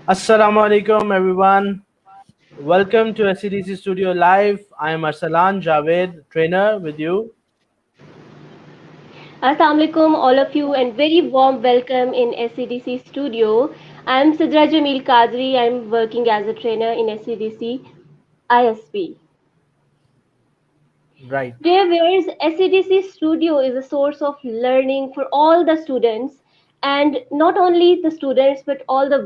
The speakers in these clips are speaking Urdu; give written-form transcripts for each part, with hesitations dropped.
Assalamu alaikum, everyone. Welcome to SCDC Studio Live. I am Arsalan Javed, trainer with you. Assalamu alaikum, all of you, and very warm welcome in SCDC studio. I am Sidra Jamil Kadri. I am working as a trainer in SCDC ISP. Right. Dear viewers, SCDC Studio is a source of learning for all the students, and not only the students but all the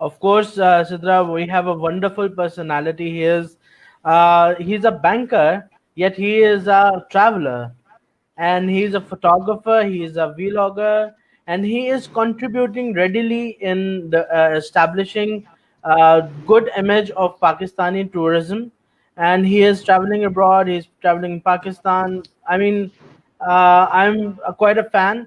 Of course, Sidra, we have a wonderful personality. He's a banker, yet he is a traveler, and he's a photographer. He is a vlogger, and he is contributing readily in the establishing good image of Pakistani tourism. And he is traveling abroad. He's traveling in Pakistan. I mean, I'm quite a fan.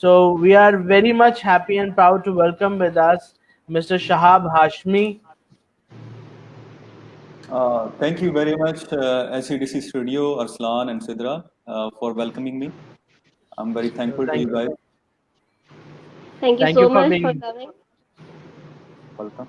So we are very much happy and proud to welcome with us Mr. Shahab Hashmi. Thank you very much, SCDC Studio, Arslan and Sidra, for welcoming me. I'm very thankful to you guys. Thank you Thank so you for much for being. coming. Welcome.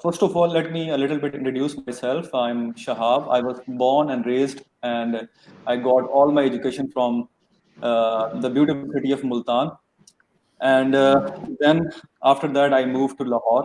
First of all, let me a little bit introduce myself. I'm Shahab. I was born and raised, and I got all my education from the beautiful city of Multan. And then after that, I moved to Lahore.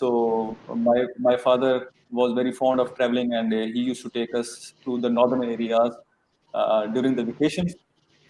So my father was very fond of traveling, and he used to take us to the northern areas during the vacations.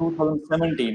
2017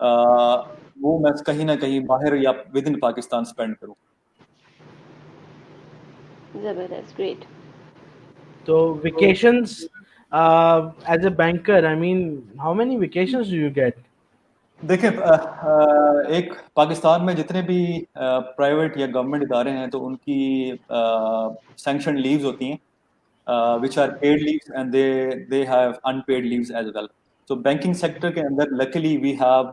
وہ میں کہیں نہ کہیں باہر یا ود ان پاکستان اسپینڈ کروں. زبردست, great. So vacations, as a banker, I mean, how many vacations do you get? دیکھیں ایک پاکستان میں جتنے بھی پرائیویٹ یا گورنمنٹ ادارے ہیں تو ان کی سینکشن لیوز ہوتی ہیں which are paid leaves and they have unpaid leaves as well. So banking sector کے اندر luckily we have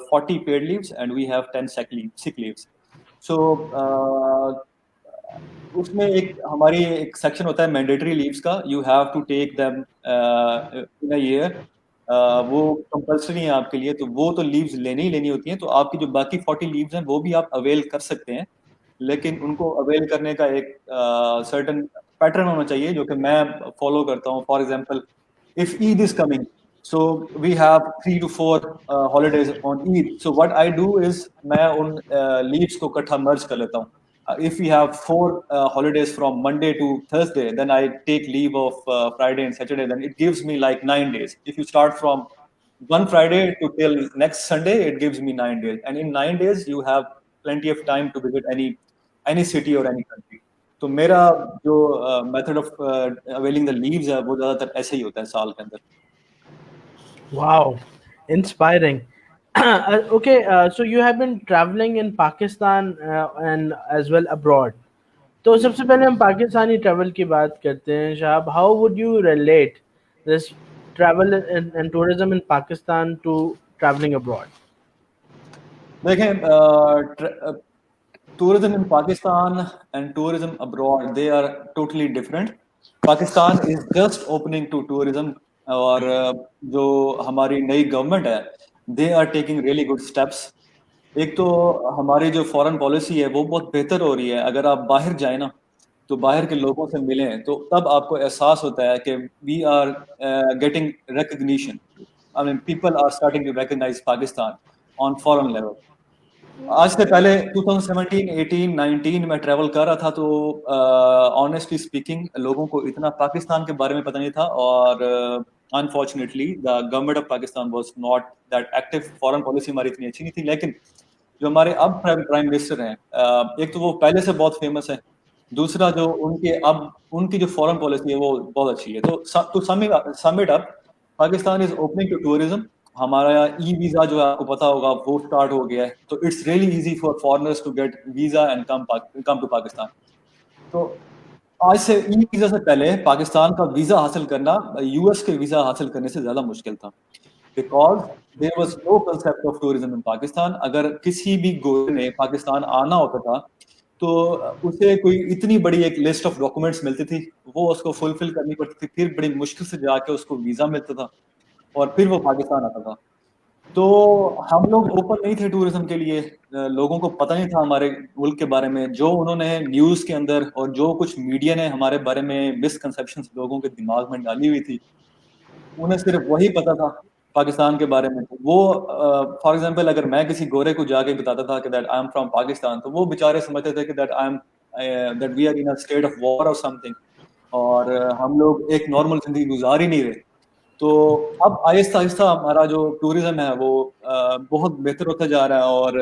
40 paid leaves and we have 10 sick leaves. So اس میں ایک ہماری ایک سیکشن ہوتا ہے مینڈیٹری لیوز کا, you have to take them in a year. وہ کمپلسری ہیں آپ کے لیے, تو وہ تو لیوز لینی ہی لینی ہوتی ہیں. تو آپ کی جو باقی 40 لیوز ہیں وہ بھی آپ اویل کر سکتے ہیں, لیکن ان کو اویل کرنے کا ایک سرٹن پیٹرن ہونا چاہیے جو کہ میں فالو کرتا ہوں. For example if Eid is coming, so we have 3 to 4 holidays on Eid. So what I do is میں ان لیوز کو اکٹھا مرج کر لیتا ہوں. If we have 4 holidays from Monday to Thursday, then I take leave of Friday and Saturday. Then it gives me like 9 days. If you start from one Friday to till next Sunday, it gives me 9 days. And in 9 days, you have plenty of time to visit any city or any country. تو میرا جو method of availing the leaves ہے وہ زیادہ تر ایسے ہی ہوتا ہے سال کے اندر. Wow, inspiring. Okay, so you have been traveling in Pakistan and as well abroad. تو سب سے پہلے ہم پاکستانی ٹریول کی بات کرتے ہیں. شہاب, how would you relate this travel and tourism in Pakistan to traveling abroad? دیکھیں tourism in Pakistan and tourism abroad, they are totally different. Pakistan is just opening to tourism, اور جو ہماری نئی گورنمنٹ ہے they are taking really good steps. ایک تو ہماری جو فارن پالیسی ہے وہ بہت بہتر ہو رہی ہے. اگر آپ باہر جائیں نا تو باہر کے لوگوں سے ملیں تو تب آپ کو احساس ہوتا ہے کہ we are getting recognition. I mean people are starting to recognize Pakistan on foreign level. آج سے پہلے 2017, 18, 19 میں ٹریول کر رہا تھا تو آنیسٹلی اسپیکنگ لوگوں کو اتنا پاکستان کے بارے میں پتہ نہیں تھا, اور unfortunately the government of Pakistan was not that active. Foreign policy ہماری اتنی اچھی نہیں تھی. لیکن جو ہمارے اب پرائم منسٹر ہیں, ایک تو وہ پہلے سے بہت فیمس ہے, دوسرا جو ان کی جو فارن پالیسی ہے وہ بہت اچھی ہے. تو sum it up, Pakistan is opening to tourism. ہمارا ای ویزا جو ہے آپ کو پتا ہوگا وہ اسٹارٹ ہو گیا ہے, تو it's really easy for foreigners to get visa and come to Pakistan. تو آج سے ای ویزا سے پہلے پاکستان کا ویزا حاصل کرنا یو ایس کے ویزا حاصل کرنے سے زیادہ مشکل تھا, because there was no concept of tourism in Pakistan. اگر کسی بھی گورے نے پاکستان آنا ہوتا تھا تو اسے کوئی اتنی بڑی ایک لسٹ آف ڈاکومنٹس ملتی تھی, وہ اس کو فلفل کرنی پڑتی تھی, پھر بڑی مشکل سے جا کے اس کو ویزا ملتا تھا اور پھر وہ پاکستان آتا تھا. تو ہم لوگ اوپن نہیں تھے ٹورزم کے لیے, لوگوں کو پتہ نہیں تھا ہمارے ملک کے بارے میں. جو انہوں نے نیوز کے اندر اور جو کچھ میڈیا نے ہمارے بارے میں مسکنسیپشنز لوگوں کے دماغ میں ڈالی ہوئی تھی, انہیں صرف وہی پتا تھا پاکستان کے بارے میں. وہ فار ایگزامپل اگر میں کسی گورے کو جا کے بتاتا تھا کہ that I am from Pakistan, تو وہ بیچارے سمجھتے تھے کہ that we are in a state of war اور سم تھنگ, اور ہم لوگ ایک نارمل زندگی گزار ہی نہیں رہے. تو اب آہستہ آہستہ ہمارا جو ٹورزم ہے وہ بہت بہتر ہوتا جا رہا ہے, اور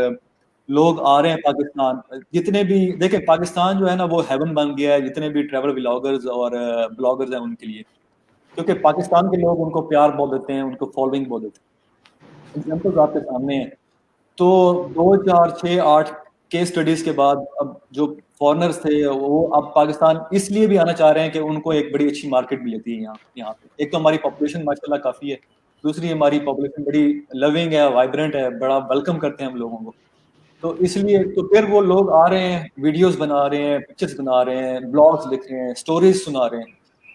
لوگ آ رہے ہیں پاکستان. جتنے بھی دیکھیں پاکستان جو ہے نا وہ ہیون بن گیا ہے جتنے بھی ٹریول بلاگرز اور بلاگرز ہیں ان کے لیے, کیونکہ پاکستان کے لوگ ان کو پیار بہت دیتے ہیں, ان کو فالوئنگ بہت دیتے ہیں. ایگزامپلز آپ کے سامنے ہیں. تو 2, 4, 6, 8 کیس اسٹڈیز کے بعد اب جو فارنرز تھے وہ اب پاکستان اس لیے بھی آنا چاہ رہے ہیں کہ ان کو ایک بڑی اچھی مارکیٹ بھی لیتی ہے یہاں پہ. ایک تو ہماری پاپولیشن ماشاء اللہ کافی ہے, دوسری ہماری پاپولیشن بڑی لونگ ہے, وائبرنٹ ہے, بڑا ویلکم کرتے ہیں ہم لوگوں کو. تو اس لیے تو پھر وہ لوگ آ رہے ہیں, ویڈیوز بنا رہے ہیں, پکچرز بنا رہے ہیں, بلاگز لکھ رہے ہیں, اسٹوریز سنا رہے ہیں.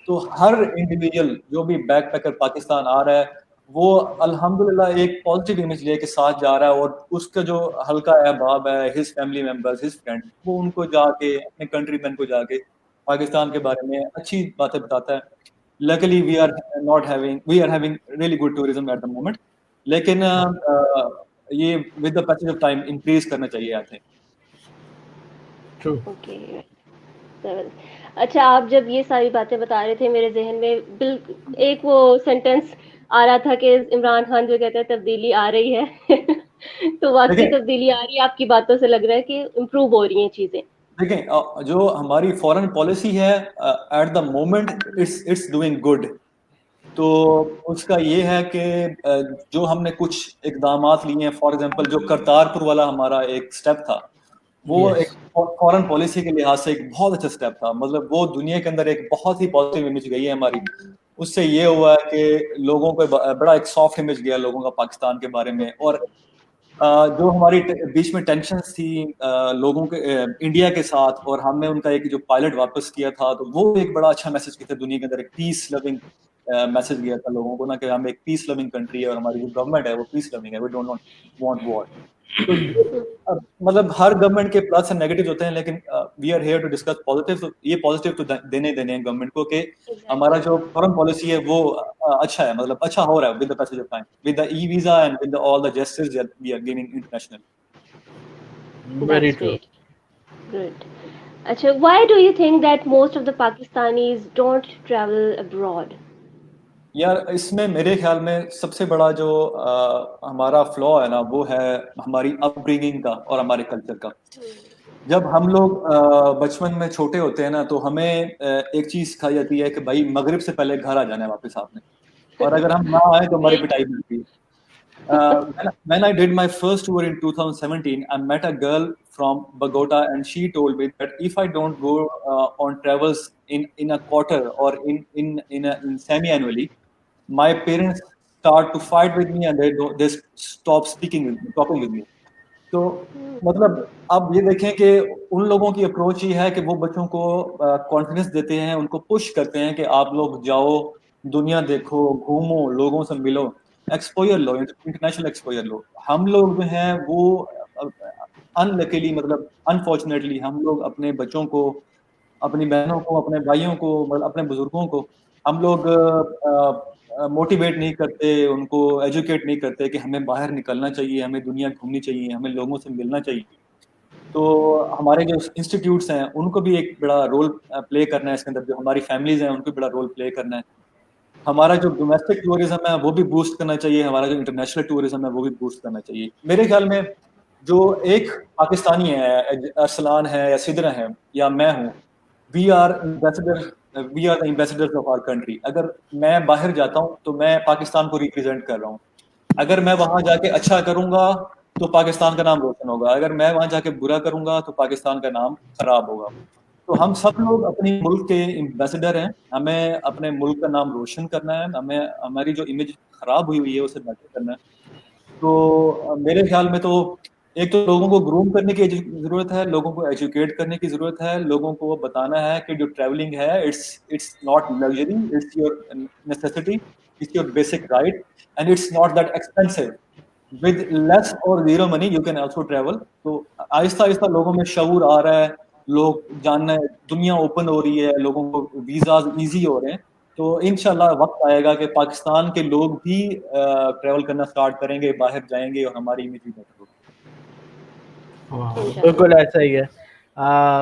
تو ہر انڈیویجول جو بھی بیک پیکر پاکستان آ رہا ہے وہ الحمدللہ ایک پازیٹیو امیج لے کے ساتھ جا رہا ہے, اور اس کا جو ہلکا احباب ہے, his family members, his friend, وہ ان کو جا کے اپنے کنٹری مین کو جا کے پاکستان کے بارے میں اچھی باتیں بتاتا ہے. Luckily we are having really good tourism at the moment, لیکن یہ with the passage of time increase کرنا چاہیے آئی تھنک. True. اوکے, اچھا آپ جب یہ ساری باتیں بتا رہے تھے میرے ذہن میں ایک وہ سینٹینس آ رہا تھا کہ عمران خان جو کہتے ہیں تبدیلی آ رہی ہے. تو واقعی دیکھیں تبدیلی آ رہی ہے، آپ کی باتوں سے لگ رہا ہے کہ امپروو ہو رہی ہیں چیزیں. دیکھیں جو ہماری فورن پالیسی ہے at the moment it's doing good. تو اس کا یہ ہے کہ جو ہم نے کچھ اقدامات لیے ہیں، فار ایگزامپل جو کرتارپور والا ہمارا ایک سٹیپ تھا، وہ ایک Yes. فورن پالیسی کے لحاظ سے ایک بہت اچھا سٹیپ تھا. مطلب وہ دنیا کے اندر ایک بہت ہی پازیٹیو امیج گئی ہے ہماری. اس سے یہ ہوا ہے کہ لوگوں کو بڑا ایک سافٹ امیج گیا لوگوں کا پاکستان کے بارے میں. اور جو ہماری بیچ میں ٹینشنز تھی لوگوں کے انڈیا کے ساتھ، اور ہم نے ان کا ایک جو پائلٹ واپس کیا تھا، تو وہ ایک بڑا اچھا میسج کیا تھا دنیا کے اندر، ایک پیس لونگ میسج گیا تھا لوگوں کو نا، کہ ہم ایک پیس لونگ کنٹری ہے اور ہماری جو گورنمنٹ ہے وہ پیس لونگ ہے، وی ڈونٹ وانٹ وار. تو مطلب ہر گورنمنٹ کے پلس اینڈ نیگیٹو ہوتے ہیں، لیکن we are here to discuss positive. تو یہ پازیٹیو تو دینے ہیں گورنمنٹ کو کہ ہمارا جو فورن پالیسی ہے وہ اچھا ہے، مطلب اچھا ہو رہا ہے with the passage of time, with the e visa and with all the justice we are giving international. Very That's true. great. Good. Acha, why do you think that most of the Pakistanis don't travel abroad? یار اس میں میرے خیال میں سب سے بڑا جو ہمارا فلا ہے نا، وہ ہے ہماری اپ برنگنگ کا اور ہمارے کلچر کا. جب ہم لوگ بچپن میں چھوٹے ہوتے ہیں نا، تو ہمیں ایک چیز سکھائی جاتی ہے کہ بھائی مغرب سے پہلے گھر آ جانا ہے واپس آپ نے، اور اگر ہم نہ آئے تو ہماری پٹائی ملتی ہے. When I did my first tour in 2017, I met a girl from Bogota, and she told me that if I don't go on travels in a quarter or in semi-annually, my parents start to fight with me and they stop talking with me. تو مطلب آپ یہ دیکھیں کہ ان لوگوں کی اپروچ یہ ہے کہ وہ بچوں کو کانفیڈنس دیتے ہیں، ان کو پش کرتے ہیں کہ آپ لوگ جاؤ، دنیا دیکھو، گھومو، لوگوں سے ملو، ایکسپوئر لو، انٹرنیشنل ایکسپوئر لو. ہم لوگ جو ہیں وہ انلکیلی، مطلب انفارچونیٹلی، ہم لوگ اپنے بچوں کو، اپنی بہنوں کو، اپنے بھائیوں کو، مطلب اپنے بزرگوں کو ہم لوگ موٹیویٹ نہیں کرتے، ان کو ایجوکیٹ نہیں کرتے کہ ہمیں باہر نکلنا چاہیے، ہمیں دنیا گھومنی چاہیے، ہمیں لوگوں سے ملنا چاہیے. تو ہمارے جو انسٹیٹیوٹس ہیں ان کو بھی ایک بڑا رول پلے کرنا ہے اس کے اندر، جو ہماری فیملیز ہیں ان کو بڑا رول پلے کرنا ہے. ہمارا جو ڈومیسٹک ٹورزم ہے وہ بھی بوسٹ کرنا چاہیے، ہمارا جو انٹرنیشنل ٹورزم ہے وہ بھی بوسٹ کرنا چاہیے. میرے خیال میں جو ایک پاکستانی ہے، ارسلان ہے یا سدرا ہے یا میں ہوں، we are the ambassadors of our country. اگر میں باہر جاتا ہوں تو میں پاکستان کو ریپرزینٹ کر رہا ہوں. اگر میں وہاں جا کے اچھا کروں گا تو پاکستان کا نام روشن ہوگا، اگر میں وہاں جا کے برا کروں گا تو پاکستان کا نام خراب ہوگا. تو ہم سب لوگ اپنی ملک کے ایمبیسڈر ہیں، ہمیں اپنے ملک کا نام روشن کرنا ہے، ہمیں ہماری جو امیج خراب ہوئی ہے اسے بہتر کرنا ہے. تو میرے خیال میں تو ایک تو لوگوں کو گروم کرنے کی ضرورت ہے، لوگوں کو ایجوکیٹ کرنے کی ضرورت ہے، لوگوں کو بتانا ہے کہ جو ٹریولنگ ہے it's not luxury, it's your necessity, it's your basic right, and it's not that expensive. With less اور zero money you can also travel. تو آہستہ آہستہ لوگوں میں شعور آ رہا ہے، لوگ جاننا ہے، دنیا اوپن ہو رہی ہے، لوگوں کو ویزاز ایزی ہو رہے ہیں. تو انشاءاللہ وقت آئے گا کہ پاکستان کے لوگ بھی ٹریول کرنا سٹارٹ کریں گے، باہر جائیں گے اور ہماری امیج بھی بہتر ہوگی. بالکل ایسا ہی ہے.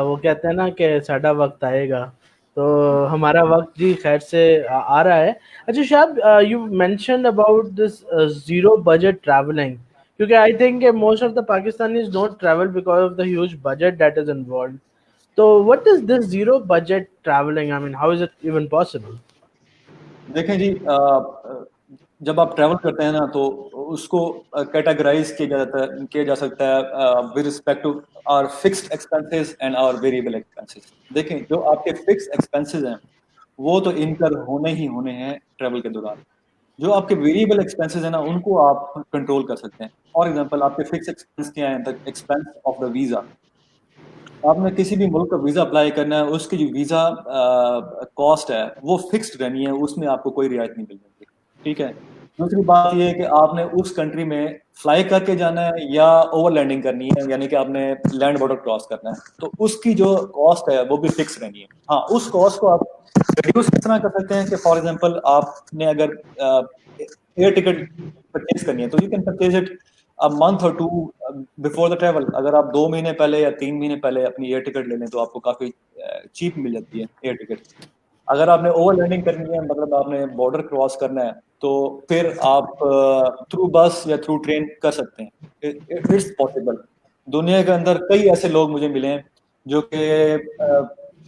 وہ کہتے ہیں نا کہ ساڈا وقت آئے گا، تو ہمارا وقت جی خیر سے آ رہا ہے. اچھا شاب، you mentioned about this zero budget travelling, کیونکہ I think most of the Pakistanis don't travel because of the huge budget that is involved. تو what is this zero budget traveling? I mean, how is it even possible? دیکھیں جی، جب آپ ٹریول کرتے ہیں نا تو اس کو کیٹاگرائز کیا جا سکتا ہے with respect to our fixed expenses and our variable expenses. دیکھیں جو آپ کے فکس ایکسپینسز ہیں وہ تو انکر ہونے ہی ہونے ہیں ٹریول کے دوران. جو آپ کے ویریبل ایکسپینسز ہیں نا ان کو آپ کنٹرول کر سکتے ہیں. فار ایگزامپل آپ کے فکس ایکسپینس کیا ہیں؟ Expense of the visa. آپ نے کسی بھی ملک کا ویزا اپلائی کرنا ہے، اس کی جو ویزا کاسٹ ہے وہ فکسڈ رہنی ہے، اس میں آپ کو کوئی رعایت نہیں مل سکتی. ٹھیک ہے. دوسری بات یہ ہے کہ آپ نے اس کنٹری میں فلائی کر کے جانا ہے یا اوور لینڈنگ کرنی ہے، یعنی کہ آپ نے لینڈ بارڈر کراس کرنا ہے، تو اس کی جو کاسٹ ہے وہ بھی فکس رہنی ہے. ہاں اس کاسٹ کو آپ ریڈیوس کس طرح کر سکتے ہیں کہ فار ایگزامپل آپ نے اگر ایئر ٹکٹ پرچیز کرنی ہے تو you can purchase it month اور 2 بفور دا ٹریول. اگر آپ 2 مہینے پہلے یا 3 مہینے پہلے اپنی ایئر ٹکٹ لے لیں تو آپ کو کافی چیپ مل جاتی ہے ایئر ٹکٹ. اگر آپ نے اوور لینڈنگ کرنی ہے, مطلب آپ نے بارڈر کراس کرنا ہے, تو پھر آپ تھرو بس یا تھرو ٹرین کر سکتے ہیں. It's possible. دنیا کے اندر کئی ایسے لوگ مجھے ملے ہیں جو کہ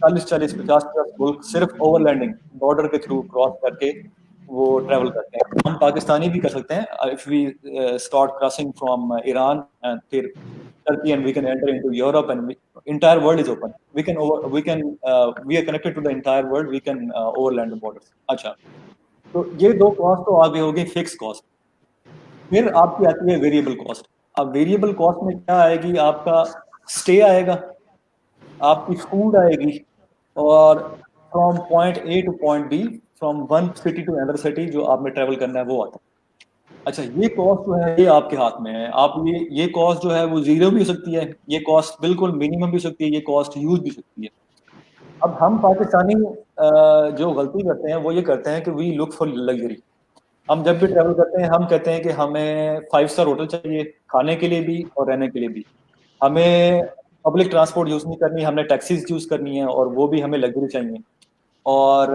40-50 ملک صرف اوور لینڈنگ بارڈر کے تھرو کراس کر کے وہ ٹریول کرتے ہیں. ہم پاکستانی بھی کر سکتے ہیں if we start crossing from Iran and پھر Turkey, and we can enter into Europe, and entire world is open. We are connected to the entire world. We can overland the borders. اچھا, تو یہ دو کاسٹ تو آگے ہوگی فکس کاسٹ. پھر آپ کی آتی ہے ویریبل کاسٹ. اب ویریبل کاسٹ میں کیا آئے گی؟ آپ کا اسٹے آئے گا, آپ کی فوڈ آئے گی, اور from point A to point B, from one city to another city جو آپ نے ٹریول کرنا ہے وہ آتا ہے. اچھا, یہ کاسٹ جو ہے یہ آپ کے ہاتھ میں ہے. آپ یہ کاسٹ جو ہے وہ زیرو بھی ہو سکتی ہے, یہ کاسٹ بالکل منیمم بھی ہو سکتی ہے, یہ کاسٹ یوز بھی ہو سکتی ہے. اب ہم پاکستانی جو غلطی کرتے ہیں وہ یہ کرتے ہیں کہ وی لک فار لگژری. ہم جب بھی ٹریول کرتے ہیں ہم کہتے ہیں کہ ہمیں 5 اسٹار ہوٹل چاہیے, کھانے کے لیے بھی اور رہنے کے لیے بھی. ہمیں پبلک ٹرانسپورٹ یوز نہیں کرنی, ہم نے ٹیکسیز یوز کرنی ہے, اور وہ بھی ہمیں لگژری چاہیے. اور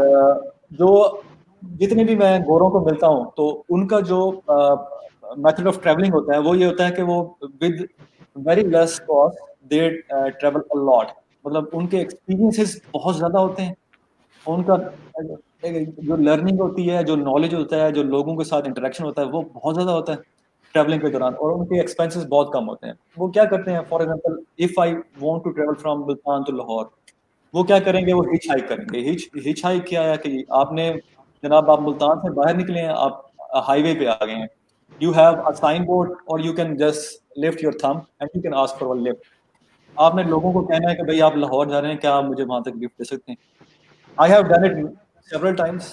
جو جتنے بھی میں گوروں کو ملتا ہوں تو ان کا جو میتھڈ آف ٹریولنگ ہوتا ہے وہ یہ ہوتا ہے کہ وہ with very less cost they travel a lot. مطلب ان کے ایکسپیرینسز بہت زیادہ ہوتے ہیں, ان کا جو لرننگ ہوتی ہے, جو نالج ہوتا ہے, جو لوگوں کے ساتھ انٹریکشن ہوتا ہے وہ بہت زیادہ ہوتا ہے ٹریولنگ کے دوران, اور ان کے ایکسپینسز بہت کم ہوتے ہیں. وہ کیا کرتے ہیں, for example if I want to travel from Multan to Lahore, وہ کیا کریں گے, وہ ہچ ہائیک کریں گے. ہچ ہائیک کیا ہے کہ آپ نے جناب آپ ملتان سے باہر نکلے ہیں, آپ ہائی وے پہ آ گئے ہیں, you have a sign board اور you can just lift your thumb and you can ask for lift. آپ نے لوگوں کو کہنا ہے کہ بھائی آپ لاہور جا رہے ہیں, کیا آپ مجھے وہاں تک لفٹ دے سکتے ہیں؟ I have done it several times.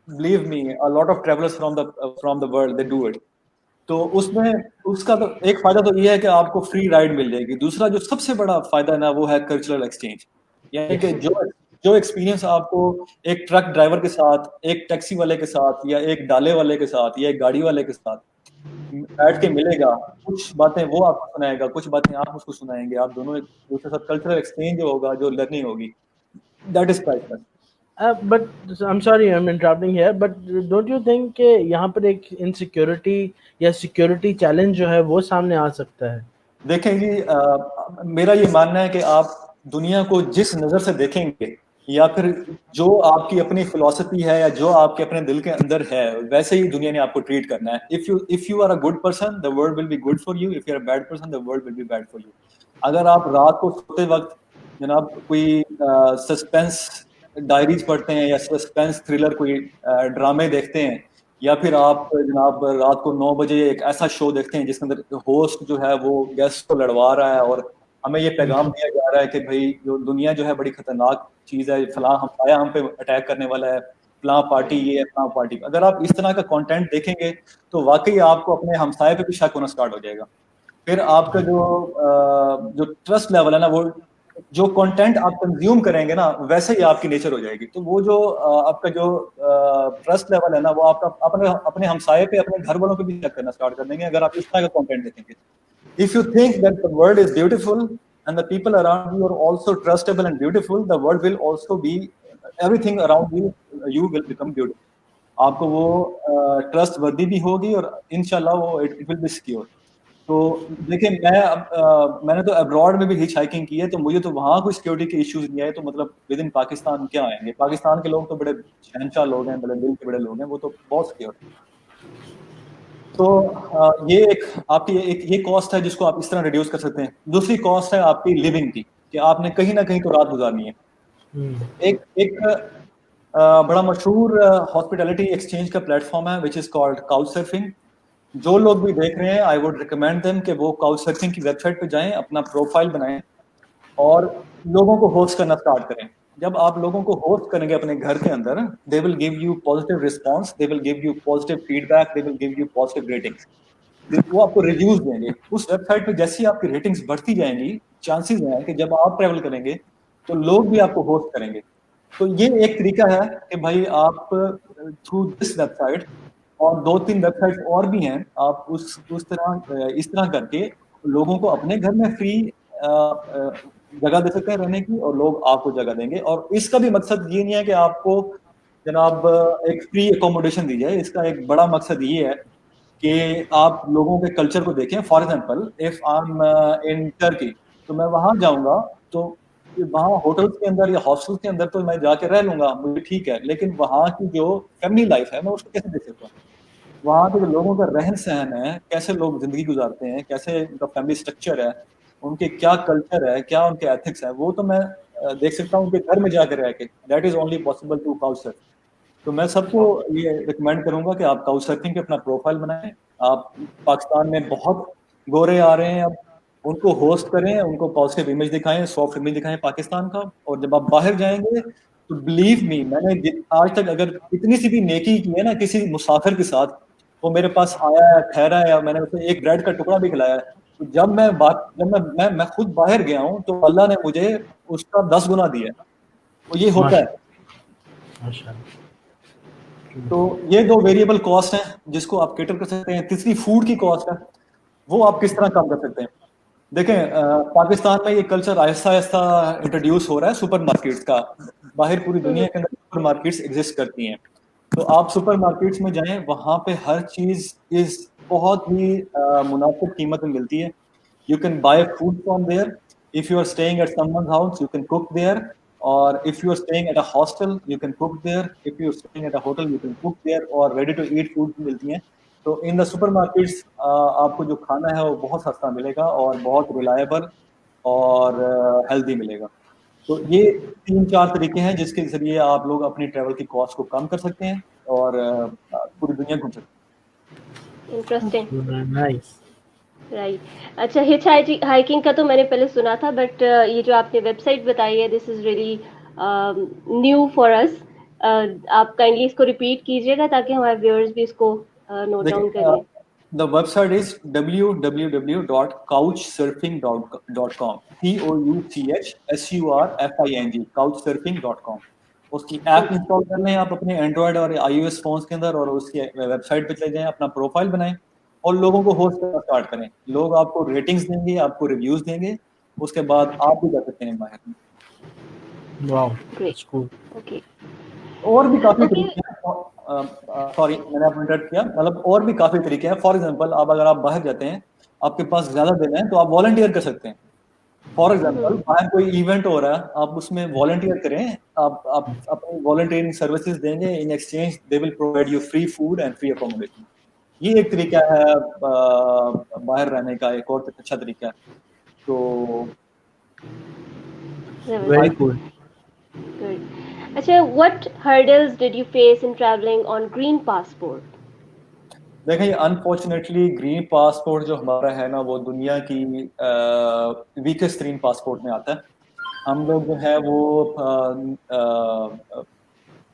Believe me, a lot of travelers from the world they do it. تو اس میں اس کا تو ایک فائدہ تو یہ ہے کہ آپ کو فری رائڈ مل جائے گی. دوسرا جو سب سے بڑا فائدہ ہے نا وہ ہے کلچرل ایکسچینج. یعنی کہ جو ایکسپیرینس آپ کو ایک ٹرک ڈرائیور کے ساتھ, ایک ٹیکسی والے کے ساتھ, یا ایک ڈالے والے کے ساتھ, یا ایک گاڑی والے کے ساتھ بیٹھ کے ملے گا, کچھ باتیں وہ آپ کو سنائے گا, کچھ باتیں آپ اس کو سنائیں گے, آپ دونوں ایک دوسرے کے ساتھ کلچرل ایکسچینج جو ہوگا, جو لرننگ ہوگی, that is priceless. But I'm sorry, I'm interrupting here, but don't you think کہ یہاں پر ایک انسیکیورٹی یا سیکیورٹی چیلنج جو ہے وہ سامنے آ سکتا ہے؟ دیکھیں جی, میرا یہ ماننا ہے کہ آپ دنیا کو جس نظر سے دیکھیں گے, یا پھر جو آپ کی اپنی فلسفی ہے, یا جو آپ کے اپنے دل کے اندر ہے, ویسے ہی دنیا نے آپ کو ٹریٹ کرنا ہے. if you are a good person, the world will be good for you. If you are a bad person, the world will be bad for you. اگر آپ رات کو سوتے وقت جناب کوئی سسپینس ڈائریز پڑھتے ہیں, یا سسپینس تھرلر کوئی ڈرامے دیکھتے ہیں, یا پھر آپ جناب رات کو 9 بجے ایک ایسا شو دیکھتے ہیں جس کے اندر ہوسٹ جو ہے وہ گیسٹ کو لڑوا رہا ہے, اور ہمیں یہ پیغام دیا جا رہا ہے کہ بھائی جو دنیا جو ہے بڑی خطرناک چیز ہے, فلاں ہمسایہ ہم پہ اٹیک کرنے والا ہے, فلاں پارٹی یہ ہے, فلاں پارٹی. اگر آپ اس طرح کا کانٹینٹ دیکھیں گے تو واقعی آپ کو اپنے ہمسایہ پہ بھی شک ہونا اسٹارٹ ہو جائے گا. پھر آپ کا جو ٹرسٹ لیول ہے نا, وہ جو کنٹینٹ آپ کنزیوم کریں گے نا ویسے ہی آپ کی نیچر ہو جائے گی. تو وہ جو آپ کا جو ٹرسٹ لیول ہے نا وہ آپ کا اپنے ہمسائے پہ, اپنے گھر والوں پہ بھی چیک کرنا اسٹارٹ کر دیں گے اگر آپ اس طرح کا کنٹینٹ دیکھیں گے. If you think that the world is beautiful and the people around you are also trustable and beautiful, the world will also be, everything around you will become beautiful. آپ کو وہ ٹرسٹ وردی بھی ہوگی, اور انشاءاللہ وہ it will be secure. تو دیکھیں میں نے تو ابراڈ میں بھی ہچ ہائکنگ کی ہے, تو مجھے تو وہاں کوئی سیکورٹی کے ایشوز نہیں آئے. تو مطلب ود ان پاکستان کیا آئیں گے؟ پاکستان کے لوگ تو بڑے شہنشاہ لوگ ہیں, بڑے دل کے بڑے لوگ ہیں, وہ تو بہت سیکیور. تو یہ ایک آپ کی یہ کاسٹ ہے جس کو آپ اس طرح ریڈیوس کر سکتے ہیں. دوسری کاسٹ ہے آپ کی لیونگ کی, کہ آپ نے کہیں نہ کہیں تو رات گزارنی ہے. ایک بڑا مشہور ہاسپٹیلٹی ایکسچینج کا پلیٹ فارم ہے وچ از کالڈ کاؤچ سرفنگ. جو لوگ بھی دیکھ رہے ہیں آئی ووڈ ریکمینڈ دیم کہ وہ کاؤچ سرفنگ کی ویب سائٹ پہ جائیں, اپنا پروفائل بنائیں, اور لوگوں کو ہوسٹ کرنا اسٹارٹ کریں. جب آپ لوگوں کو ہوسٹ کریں گے اپنے گھر کے اندر, they will give you positive response, they will give you positive feedback, they will give you positive ratings. وہ آپ کو ریویوز دیں گے. اس ویب سائٹ پہ جیسی آپ کی ریٹنگس بڑھتی جائیں گی, چانسز ہیں کہ جب آپ ٹریول کریں گے تو لوگ بھی آپ کو ہوسٹ کریں گے. تو یہ ایک طریقہ ہے کہ بھائی آپ تھرو دس ویب سائٹ, اور 2-3 ویب سائٹ اور بھی ہیں, آپ اس طرح کر کے لوگوں کو اپنے گھر میں فری جگہ دے سکتے ہیں رہنے کی, اور لوگ آپ کو جگہ دیں گے. اور اس کا بھی مقصد یہ نہیں ہے کہ آپ کو جناب ایک فری اکوموڈیشن دی جائے. اس کا ایک بڑا مقصد یہ ہے کہ آپ لوگوں کے کلچر کو دیکھیں. For example if I am in Turkey, تو میں وہاں جاؤں گا تو وہاں ہوٹلس کے اندر یا ہاسٹل کے اندر تو میں جا کے رہ لوں گا, مجھے ٹھیک ہے, لیکن وہاں کی جو فیملی لائف ہے میں اس کو کیسے دیکھ سکتا ہوں؟ وہاں کے جو لوگوں کا رہن سہن ہے, کیسے لوگ زندگی گزارتے ہیں, کیسے ان کا فیملی اسٹرکچر ہے, ان کے کیا کلچر ہے, کیا ان کے ایتھکس ہیں, وہ تو میں دیکھ سکتا ہوں ان کے گھر میں جا کے رہ کے. That is only possible to couch surfing. تو میں سب کو یہ ریکمینڈ کروں گا کہ آپ کاؤچ سرفنگ پہ اپنا پروفائل بنائیں. آپ پاکستان میں بہت گورے آ رہے ہیں, اب ان کو ہوسٹ کریں, ان کو پازیٹیو امیج دکھائیں, سافٹ امیج دکھائیں پاکستان کا. اور جب آپ باہر جائیں گے تو بلیو می, میں نے آج تک اگر اتنی سی بھی نیکی کی ہے نا کسی مسافر کے ساتھ, وہ میرے پاس آیا ہے, ٹھہرا ہے, اور میں نے اسے ایک بریڈ کا ٹکڑا بھی کھلایا ہے, تو جب میں خود باہر گیا ہوں تو اللہ نے مجھے اس کا 10 گنا دیا ہے. وہ یہ ہوتا ہے. تو یہ 2 ویریبل کاسٹ ہیں جس کو آپ کیٹر کر سکتے ہیں. تیسری فوڈ کی کاسٹ ہے, وہ آپ کس طرح کم کر سکتے ہیں. دیکھیں پاکستان میں یہ کلچر آہستہ آہستہ انٹروڈیوس ہو رہا ہے سپر مارکیٹس کا. باہر پوری دنیا کے اندر سپر مارکیٹس ایگزسٹ کرتی ہیں, تو آپ سپر مارکیٹس میں جائیں, وہاں پہ ہر چیز بہت ہی مناسب قیمت میں ملتی ہے. You can buy food from there. If you are staying at someone's house you can cook there, اور if you are staying at a hostel you can cook there, if you are staying at a hotel you can cook there, اور ready to eat food ملتی ہیں. تو ان دا سپر مارکیٹس آپ کو جو کھانا ہے وہ بہت سستا ملے گا اور بہت ریلائبل اور ہیلدی ملے گا. تو یہ 3-4 طریقے ہیں جس کے ذریعے آپ لوگ اپنی ٹریول کی کاسٹ کو کم کر سکتے ہیں اور پوری دنیا گھوم سکتے ہیں. Interesting, right. اچھا, ہچ ہائکنگ کا تو میں نے پہلے سنا تھا, بٹ یہ جو آپ نے ویب سائٹ بتائی ہے دس از ریئلی نیو فار اس. آپ کائنڈلی اس کو ریپیٹ کیجیے گا تاکہ ہمارے ویورز بھی اس کو نوٹ ڈاؤن کر لیں. The website is www.couchsurfing.com, couchsurfing, couchsurfing.com. اس کی ایپ انسٹال کر لیں آپ اپنے اینڈرائڈ اور آئی او ایس فونس کے اندر, اور اس کی ویب سائٹ پہ چلے جائیں, اپنا پروفائل بنائیں اور لوگوں کو ہوسٹ کرنا اسٹارٹ کریں. لوگ آپ کو ریٹنگز دیں گے, آپ کو ریویوز دیں گے, اس کے بعد آپ بھی جا سکتے ہیں باہر میں. واو, دیٹس کول. اوکے, اور بھی کافی طریقے ہیں, سوری میں نے آپ کو انٹرپٹ کیا, مطلب اور بھی کافی طریقے ہیں. فار ایگزامپل اگر آپ باہر جاتے ہیں, آپ کے پاس زیادہ دن ہے, تو آپ والنٹیئر کر سکتے ہیں. فار ایگزامپل باہر کوئی ایونٹ ہو رہا ہے, آپ اس میں والنٹیئر کریں, آپ اپنی والنٹیئرنگ سروسز دیں گے, in exchange they will provide you free food and free accommodation. یہ ایک طریقہ ہے باہر رہنے کا, ایک اور اچھا طریقہ ہے. تو ویری کول. اچھا, what hurdles did you face in traveling on green passport? دیکھیں انفارچونیٹلی گرین پاسپورٹ جو ہمارا ہے نا وہ دنیا کی ویکسٹ ترین پاسپورٹ میں آتا ہے. ہم لوگ جو ہے وہ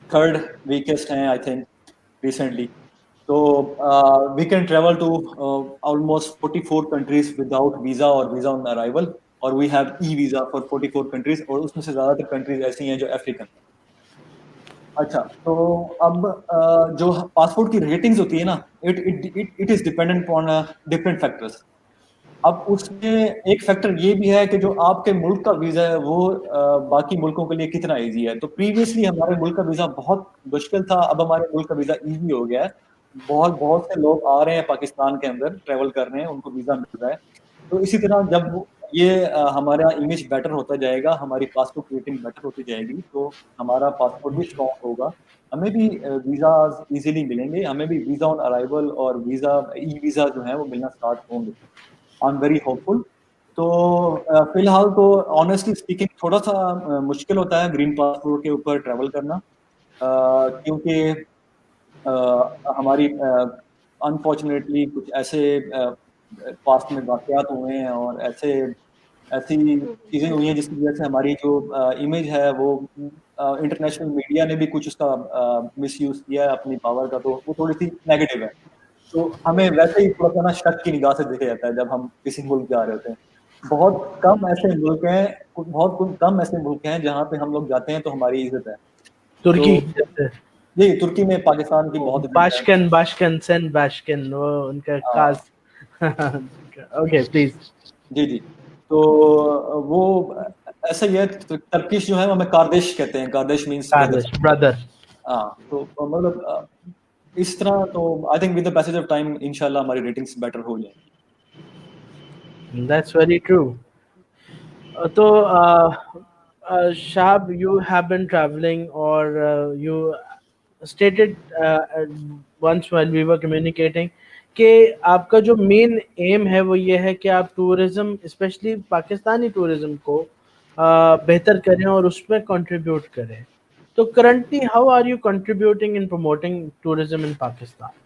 3rd ویکسٹ ہیں آئی تھنک ریسنٹلی. تو we can travel to almost 44 countries without visa اور ویزا آن ارائیول, اور we have e visa for 44 countries, اور اس میں سے زیادہ تر کنٹریز ایسی ہیں جو افریقن. اچھا, تو اب جو پاسپورٹ کی ریٹنگز ہوتی ہے نا, it is dependent on different factors. اب اس میں ایک فیکٹر یہ بھی ہے کہ جو آپ کے ملک کا ویزا ہے وہ باقی ملکوں کے لیے کتنا ایزی ہے. تو پریویسلی ہمارے ملک کا ویزا بہت مشکل تھا, اب ہمارے ملک کا ویزا ایزی ہو گیا ہے. بہت سے لوگ آ رہے ہیں پاکستان کے اندر, ٹریول کر رہے ہیں, ان کو ویزا مل رہا ہے. تو اسی طرح جب یہ ہمارا امیج بیٹر ہوتا جائے گا, ہماری پاسپورٹ ریٹنگ بیٹر ہوتی جائے گی, تو ہمارا پاسپورٹ بھی اسٹرانگ ہوگا, ہمیں بھی ویزاز ایزیلی ملیں گے, ہمیں بھی ویزا آن ارائیول اور ویزا ای ویزا جو ہیں وہ ملنا اسٹارٹ ہوں گے. آئی ایم ویری ہوپ فل. تو فی الحال تو آنیسٹلی اسپیکنگ تھوڑا سا مشکل ہوتا ہے گرین پاسپورٹ کے اوپر ٹریول کرنا, کیونکہ ہماری انفارچونیٹلی کچھ ایسے پاسٹ میں واقعات ہوئے ہیں اور ایسی چیزیں ہوئی ہیں جس کی وجہ سے ہماری جو امیج ہے وہ انٹرنیشنل میڈیا نے بھی کچھ اس کا مس یوز کیا ہے اپنی پاور کا, تو وہ تھوڑی سی نیگیٹو ہے. تو ہمیں ویسے ہی تھوڑا سا نا شک کی نگاہ سے دیکھا جاتا ہے جب ہم کسی ملک جا رہے ہوتے ہیں. بہت کم ایسے ملک ہیں جہاں پہ ہم لوگ جاتے ہیں تو ہماری عزت ہے. ترکی, جی ترکی میں پاکستان کی بہت باشکن وہ ان کا خاص. Okay please. جی تو وہ ایسا ہی ہے. ترکش جو ہے ہمیں کاردیش کہتے ہیں, کاردیش مینس بردر. ہاں تو مطلب اس طرح تو I think with the passage of time انشاءاللہ ہماری ریٹنگس بیٹر ہو جائیں. That's very true. So, Shahab, you have been traveling, or you stated once while we were communicating کہ آپ کا جو مین ایم ہے وہ یہ ہے کہ آپ ٹورزم اسپیشلی پاکستانی ٹورزم کو بہتر کریں اور اس میں کنٹریبیوٹ کریں. تو currently how are you contributing in promoting tourism in Pakistan?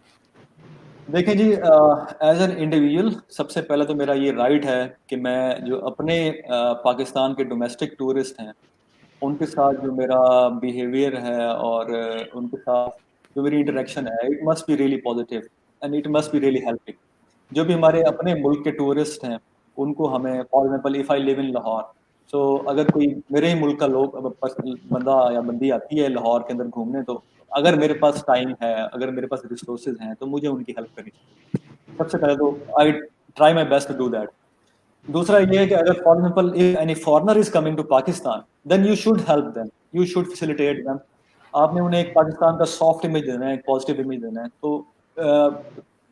دیکھیں جی ایز این انڈیویجول سب سے پہلے تو میرا یہ رائٹ ہے کہ میں جو اپنے پاکستان کے ڈومیسٹک ٹورسٹ ہیں ان کے ساتھ جو میرا بیہیویئر ہے اور ان کے ساتھ جو میری انٹریکشن ہے it must be really positive and it must be really helping. جو بھی ہمارے اپنے ملک کے ٹورسٹ ہیں ان کو ہمیں فار ایگزامپل اف آئی لیو ان لاہور سو اگر کوئی میرے ہی ملک کا لوگ بندہ یا بندی آتی ہے لاہور کے اندر گھومنے تو اگر میرے پاس ٹائم ہے اگر میرے پاس ریسورسز ہیں تو مجھے ان کی ہیلپ کرنی چاہیے. سب سے پہلے تو I try my best to do that. دوسرا یہ ہے کہ اگر for example any foreigner is coming to Pakistan then you should help them, you should facilitate them. آپ نے انہیں ایک پاکستان کا سافٹ امیج دینا ہے, ایک پازیٹیو امیج دینا ہے. تو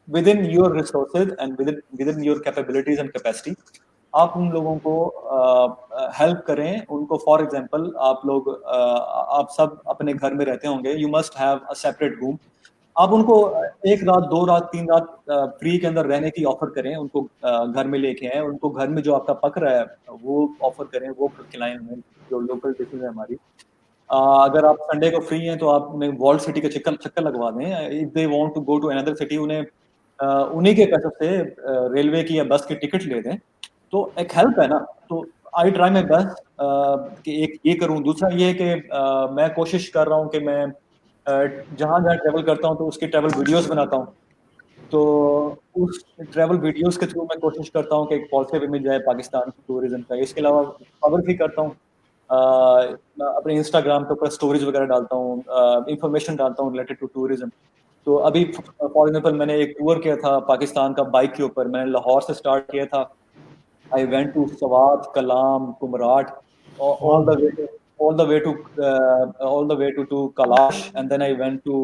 with in your resources and with in your capabilities and capacity آپ ان لوگوں کو ہیلپ کریں. ان کو فار ایگزامپل آپ لوگ آپ سب اپنے گھر میں رہتے ہوں گے, you must have a separate room. آپ ان کو 1 رات 2 رات 3 رات فری کے اندر رہنے کی آفر کریں, ان کو گھر میں لے کے آئیں, ان کو گھر میں جو آپ کا پک رہا ہے وہ آفر کریں, وہ کھلائیں انہیں جو لوکل ڈشز ہیں ہماری. اگر آپ سنڈے کو فری ہیں تو آپ انہیں والٹ سٹی کا چکر لگوا دیں. If they want to go to another city انہیں انہیں کے پیسوں سے ریلوے کی یا بس کی ٹکٹ لے دیں. تو ایک ہیلپ ہے نا. تو آئی ٹرائی مائی بیسٹ کہ ایک یہ کروں. دوسرا یہ ہے کہ میں کوشش کر رہا ہوں کہ میں جہاں جہاں ٹریول کرتا ہوں تو اس کی ٹریول ویڈیوز بناتا ہوں. تو اس ٹریول ویڈیوز کے تھرو میں کوشش کرتا ہوں کہ ایک پازیٹیو امیج جائے پاکستان کی ٹورزم کا. اس کے علاوہ خبر بھی کرتا ہوں, اپنے انسٹاگرام کے اوپر اسٹوریز وغیرہ ڈالتا ہوں, انفارمیشن ڈالتا ہوں ریلیٹڈ ٹو ٹورزم. تو ابھی فار ایگزامپل میں نے ایک ٹور کیا تھا پاکستان کا بائک کے اوپر. میں نے لاہور سے اسٹارٹ کیا تھا. I went to Sawat, Kalam, Kumrat, all the way to Kalash, and then I went to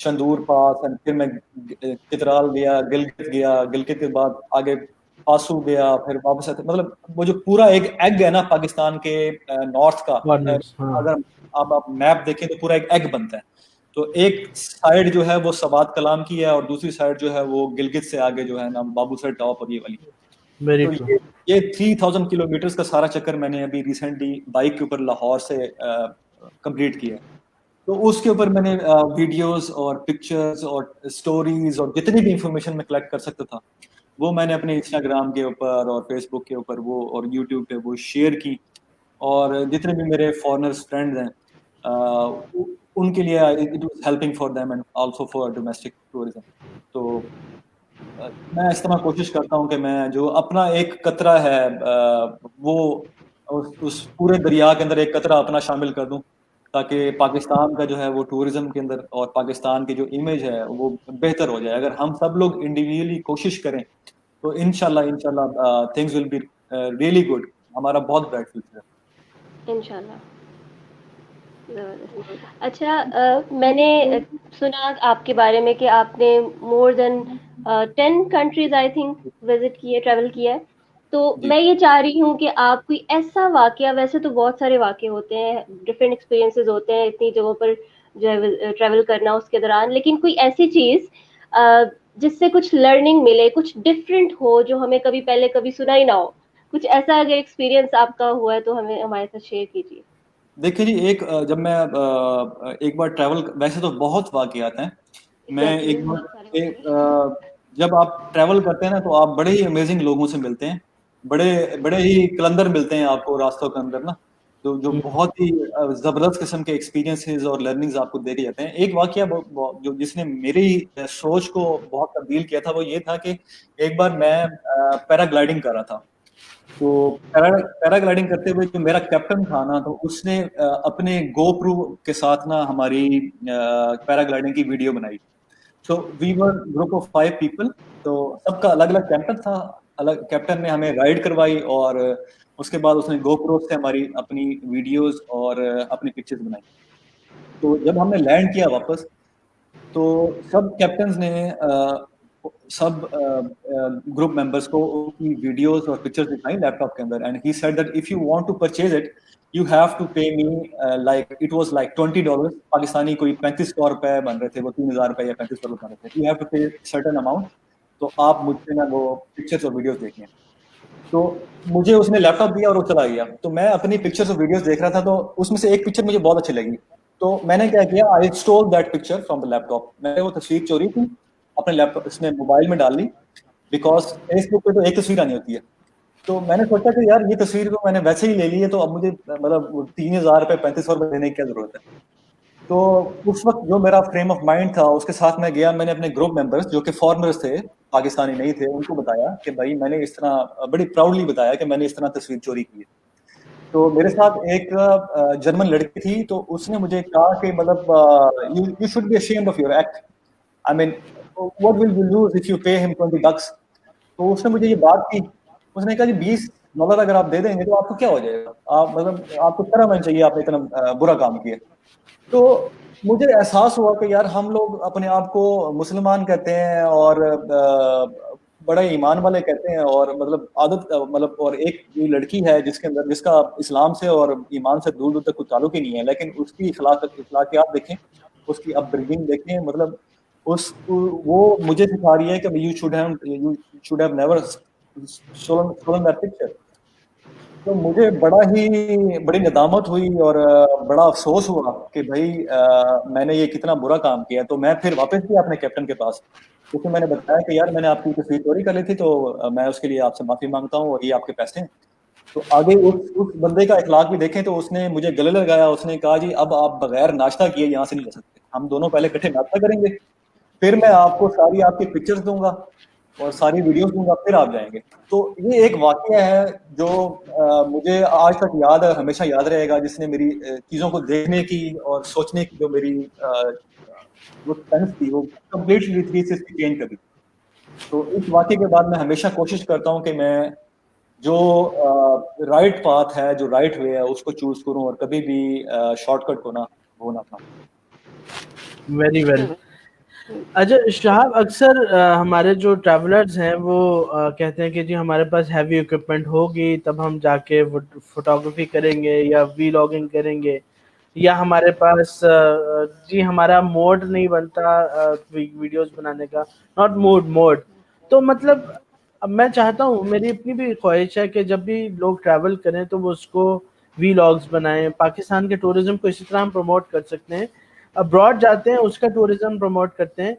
Chandur Pass, and پھر میں چترال گیا, گلگت گیا, گلگت کے بعد آگے پاسو گیا, پھر واپس آتے. مطلب وہ جو پورا ایک ایگ ہے نا پاکستان کے نارتھ کا, اگر آپ میپ دیکھیں تو پورا ایک ایگ بنتا ہے. تو ایک سائڈ جو ہے وہ سوات کلام کی ہے اور دوسری سائڈ جو ہے وہ گلگت سے آگے جو ہے نا بابو سر ٹاپ اور یہ والی. تو یہ 3000 کلومیٹرز کا سارا چکر میں نے ابھی ریسنٹلی بائک کے اوپر لاہور سے کمپلیٹ کیا. تو اس کے اوپر میں نے ویڈیوز اور پکچرز اور اسٹوریز اور جتنی بھی انفارمیشن میں کلیکٹ کر سکتا تھا وہ میں نے اپنے انسٹاگرام کے اوپر اور فیس بک کے اوپر وہ اور یوٹیوب پہ وہ شیئر کی. اور جتنے بھی میرے فارنرز فرینڈز ہیں ان کے لیے it was helping for them and also for domestic tourism. تو میں اس طرح کوشش کرتا ہوں کہ میں جو اپنا ایک قطرہ ہے وہ اس پورے دریا کے اندر ایک قطرہ اپنا شامل کر دوں تاکہ پاکستان کا جو ہے وہ ٹورزم کے اندر اور پاکستان کی جو امیج ہے وہ بہتر ہو جائے. اگر ہم سب لوگ انڈیویجولی کوشش کریں تو انشاءاللہ things will be really good. ہمارا بہت برائٹ فیوچر ہے انشاءاللہ. اچھا, میں نے سنا آپ کے بارے میں کہ آپ نے مور دین 10 کنٹریز آئی تھنک وزٹ کیے, ٹریول کیا ہے. تو میں یہ چاہ رہی ہوں کہ آپ کوئی ایسا واقعہ, ویسے تو بہت سارے واقعے ہوتے ہیں, ڈفرینٹ ایکسپیرینسز ہوتے ہیں اتنی جگہوں پر جو ہے ٹریول کرنا اس کے دوران, لیکن کوئی ایسی چیز جس سے کچھ لرننگ ملے, کچھ ڈفرینٹ ہو جو ہمیں کبھی پہلے کبھی سنا ہی نہ ہو, کچھ ایسا اگر ایکسپیرینس آپ کا ہوا ہے تو ہمیں ہمارے ساتھ شیئر کیجیے. دیکھیں جی, جب میں ایک بار ٹریول, ویسے تو بہت واقعات ہیں, میں ایک بار جب آپ ٹریول کرتے ہیں نا تو آپ بڑے ہی امیزنگ لوگوں سے ملتے ہیں, بڑے ہی کلندر ملتے ہیں آپ کو راستوں کے اندر نا, جو بہت ہی زبردست قسم کے ایکسپیرینسز اور لرننگز آپ کو دے کے جاتے ہیں. ایک واقعہ جو جس نے میری سوچ کو بہت تبدیل کیا تھا وہ یہ تھا کہ ایک بار میں پیرا گلائڈنگ کر رہا تھا. تو پیرا گلائڈنگ کرتے ہوئے جو میرا کیپٹن تھا نا, تو اس نے اپنے گو پرو کے ساتھ نا ہماری پیرا گلائڈنگ کی ویڈیو بنائی. سو وی ور گروپ آف 5 پیپل, تو سب کا الگ الگ کیپٹن تھا. کیپٹن نے ہمیں رائڈ کروائی اور اس کے بعد اس نے گو پرو سے ہماری اپنی ویڈیوز اور اپنی پکچرز بنائی. تو جب ہم نے لینڈ کیا واپس تو سب کیپٹنز نے سب گروپ ممبرس کو ان کی ویڈیوز اور پکچرز دکھائی لیپ ٹاپ کے اندر and he said that if you want to purchase it you have to pay me like it was like $20 Pakistani کوئی 3500 روپے بن رہے تھے, وہ 3000 روپے یا 3500 روپے بن رہے تھے. You have to pay certain amount, تو آپ مجھ سے نا وہ پکچرز اور ویڈیوز دیکھیں. تو مجھے اس نے لیپ ٹاپ دیا اور وہ چلا گیا. تو میں اپنی پکچرز اور ویڈیوز دیکھ رہا تھا, تو اس میں سے ایک پکچر مجھے بہت اچھی لگی. تو میں نے کیا کیا, I stole that picture from the laptop. میں نے وہ تصویر چوری کی, اپنے لیپ ٹاپ اس میں موبائل میں ڈال لی, بیکاز فیس بک پہ تو ایک تصویر آنی ہوتی ہے. تو میں نے سوچا کہ یار یہ تصویر تو میں نے ویسے ہی لے لی ہے, تو اب مجھے مطلب 3000 روپے 3500 روپے دینے کی کیا ضرورت ہے. تو اس وقت جو میرا فریم آف مائنڈ تھا اس کے ساتھ میں گیا, میں نے اپنے گروپ ممبرس جو کہ فارنرز تھے, پاکستانی نہیں تھے, ان کو بتایا کہ بھائی میں نے اس طرح بڑی پراؤڈلی بتایا کہ میں نے اس طرح تصویر چوری کی ہے. تو میرے ساتھ ایک جرمن لڑکی تھی, تو اس نے مجھے کہا کہ مطلب you should be ashamed of your act. I mean, what will you lose if you pay him $20? تو اس نے مجھے یہ بات کی, اس نے کہا جی $20 اگر آپ دے دیں گے تو آپ کو کیا ہو جائے گا, آپ مطلب آپ کو شرم آنی چاہیے, آپ نے اتنا برا کام کیا. تو مجھے احساس ہوا کہ یار ہم لوگ اپنے آپ کو مسلمان کہتے ہیں اور بڑے ایمان والے کہتے ہیں, اور مطلب عادت مطلب, اور ایک یہ لڑکی ہے جس کے اندر جس کا اسلام سے اور ایمان سے دور دور تک کوئی تعلق ہی نہیں ہے, لیکن اس کی اخلاقیات دیکھیں, اس کی اپ برنگنگ دیکھیں, مطلب وہ مجھے سکھا رہی ہے کہ you should have never stolen that picture. تو مجھے بڑی ندامت ہوئی اور بڑا افسوس ہوا کہ بھائی میں نے یہ کتنا برا کام کیا. تو میں پھر واپس گیا اپنے کیپٹن کے پاس, کیونکہ میں نے بتایا کہ یار میں نے آپ کی تصویر چوری کر لی تھی, تو میں اس کے لیے آپ سے معافی مانگتا ہوں اور یہ آپ کے پیسے ہیں. تو آگے اس بندے کا اخلاق بھی دیکھیں, تو اس نے مجھے گلے لگایا, اس نے کہا جی اب آپ بغیر ناشتہ کیے یہاں سے نہیں جا سکتے, ہم دونوں پہلے اکٹھے ناشتہ کریں گے, پھر میں آپ کو ساری آپ کی پکچرز دوں گا اور ساری ویڈیوز دوں گا, پھر آپ جائیں گے. تو یہ ایک واقعہ ہے جو مجھے آج تک یاد ہے, ہمیشہ یاد رہے گا, جس نے میری چیزوں کو دیکھنے کی اور سوچنے کی جو میری وہ سینس تھی وہ کمپلیٹلی 360 چینج کر دی. تو اس واقعے کے بعد میں ہمیشہ کوشش کرتا ہوں کہ میں جو رائٹ پاتھ ہے, جو رائٹ وے ہے, اس کو چوز کروں اور کبھی بھی شارٹ کٹ کو نہ وہ نہ اپناؤں. Very well. اچھا شہاب, اکثر ہمارے جو ٹریولرز ہیں وہ کہتے ہیں کہ جی ہمارے پاس ہیوی اکوپمنٹ ہوگی تب ہم جا کے فوٹوگرافی کریں گے یا وی لاگنگ کریں گے, یا ہمارے پاس جی ہمارا موڈ نہیں بنتا ویڈیوز بنانے کا, ناٹ موڈ. تو مطلب اب میں چاہتا ہوں, میری اپنی بھی خواہش ہے کہ جب بھی لوگ ٹریول کریں تو وہ اس کو وی لاگز بنائیں. پاکستان کے ٹورزم کو اسی طرح ہم پروموٹ کر سکتے ہیں, ابراڈ جاتے ہیں اس کا ٹورزم پروموٹ کرتے ہیں.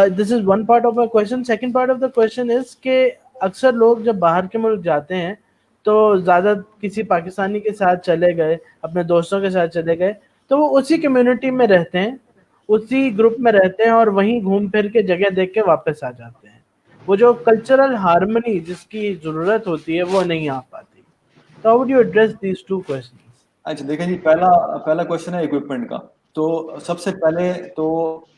This is one part of my question. Second part of the question is کہ اکثر لوگ جب باہر کے ملک جاتے ہیں تو زیادہ کسی پاکستانی کے ساتھ چلے گئے, اپنے دوستوں کے ساتھ چلے گئے, تو وہ اسی کمیونٹی میں رہتے ہیں, اسی گروپ میں رہتے ہیں, اور وہیں گھوم پھر کے جگہ دیکھ کے واپس آ جاتے ہیں. وہ جو کلچرل ہارمنی جس کی ضرورت ہوتی ہے وہ نہیں آ پاتی. تو how would you address these two questions? اچھا دیکھیں جی, پہلا کویشچن ہے اکوپمنٹ کا. تو سب سے پہلے تو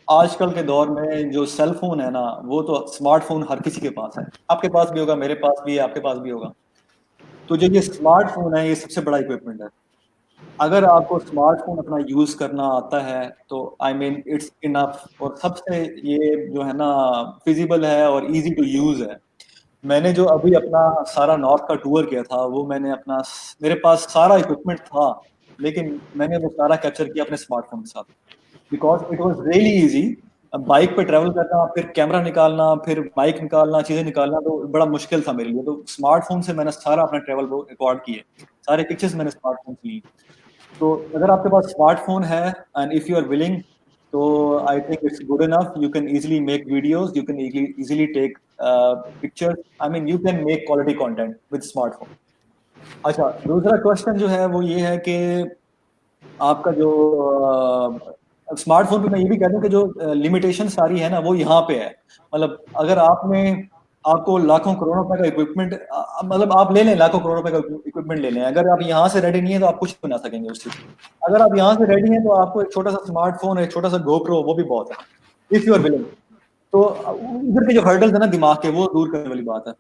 آج کل کے دور میں جو سیل فون ہے نا, وہ تو اسمارٹ فون ہر کسی کے پاس ہے, آپ کے پاس بھی ہوگا, میرے پاس بھی ہے, آپ کے پاس بھی ہوگا. تو جو یہ اسمارٹ فون ہے یہ سب سے بڑا اکوپمنٹ ہے. اگر آپ کو اسمارٹ فون اپنا یوز کرنا آتا ہے تو آئی مین اٹس انف, اور سب سے یہ جو ہے نا فیزیبل ہے اور ایزی ٹو یوز ہے. میں نے جو ابھی اپنا سارا نارتھ کا ٹور کیا تھا, وہ میں نے میرے پاس سارا اکوپمنٹ تھا, لیکن میں نے وہ سارا کیپچر کیا اپنے اسمارٹ فون کے ساتھ, because it was really easy. Bike پہ ٹریول کرنا, پھر کیمرہ نکالنا, پھر مائک نکالنا, چیزیں نکالنا, تو بڑا مشکل تھا میرے لیے. تو اسمارٹ فون سے میں نے سارا اپنا ٹریول ریکارڈ کیے, سارے پکچرز میں نے اسمارٹ فون سے لی. تو اگر آپ کے پاس اسمارٹ فون ہے and if you are willing, تو I think it's good enough. You can easily make videos, you can easily take picture, I mean you can make quality content with smartphone. اچھا, دوسرا کوشچن جو ہے وہ یہ ہے کہ آپ کا جو اسمارٹ فون پہ میں یہ بھی کہہ دوں کہ جو لمیٹیشن ساری ہے نا وہ یہاں پہ ہے. مطلب اگر آپ کو لاکھوں کروڑوں روپے کا اکوپمنٹ, مطلب آپ لے لیں لاکھوں کروڑوں روپے کا اکوپمنٹ لے لیں, اگر آپ یہاں سے ریڈی نہیں ہیں تو آپ کچھ بنا سکیں گے اس چیز. اگر آپ یہاں سے ریڈی ہیں تو آپ کو ایک چھوٹا سا اسمارٹ فون, ایک چھوٹا سا GoPro, وہ بھی بہت ہے اف یو آر ولنگ. تو ادھر کے جو ہرڈلز ہیں نا دماغ کے, وہ دور کرنے والی بات ہے.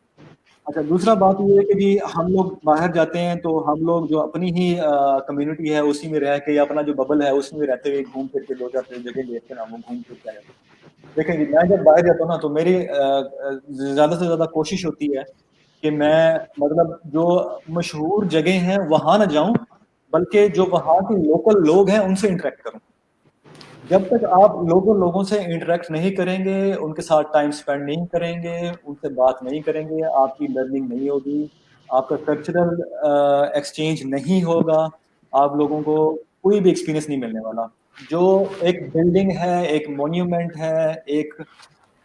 اچھا دوسرا بات یہ ہے کہ جی ہم لوگ باہر جاتے ہیں تو ہم لوگ جو اپنی ہی کمیونٹی ہے اسی میں رہ کے یا اپنا جو ببل ہے اسی میں رہتے ہوئے گھوم پھر کے 2 4 جگہ دیکھ کر ہم گھوم پھر کے آ جاتے ہیں. دیکھیں جی میں جب باہر جاتا ہوں نا تو میری زیادہ سے زیادہ کوشش ہوتی ہے کہ میں مطلب جو مشہور جگہ ہیں وہاں نہ جاؤں بلکہ جو وہاں کے لوکل لوگ ہیں ان سے انٹریکٹ کروں. جب تک آپ لوگوں سے انٹریکٹ نہیں کریں گے ان کے ساتھ ٹائم سپینڈ نہیں کریں گے ان سے بات نہیں کریں گے آپ کی لرننگ نہیں ہوگی آپ کا کلچرل ایکسچینج نہیں ہوگا آپ لوگوں کو کوئی بھی ایکسپیرینس نہیں ملنے والا. جو ایک بلڈنگ ہے ایک مونیومنٹ ہے ایک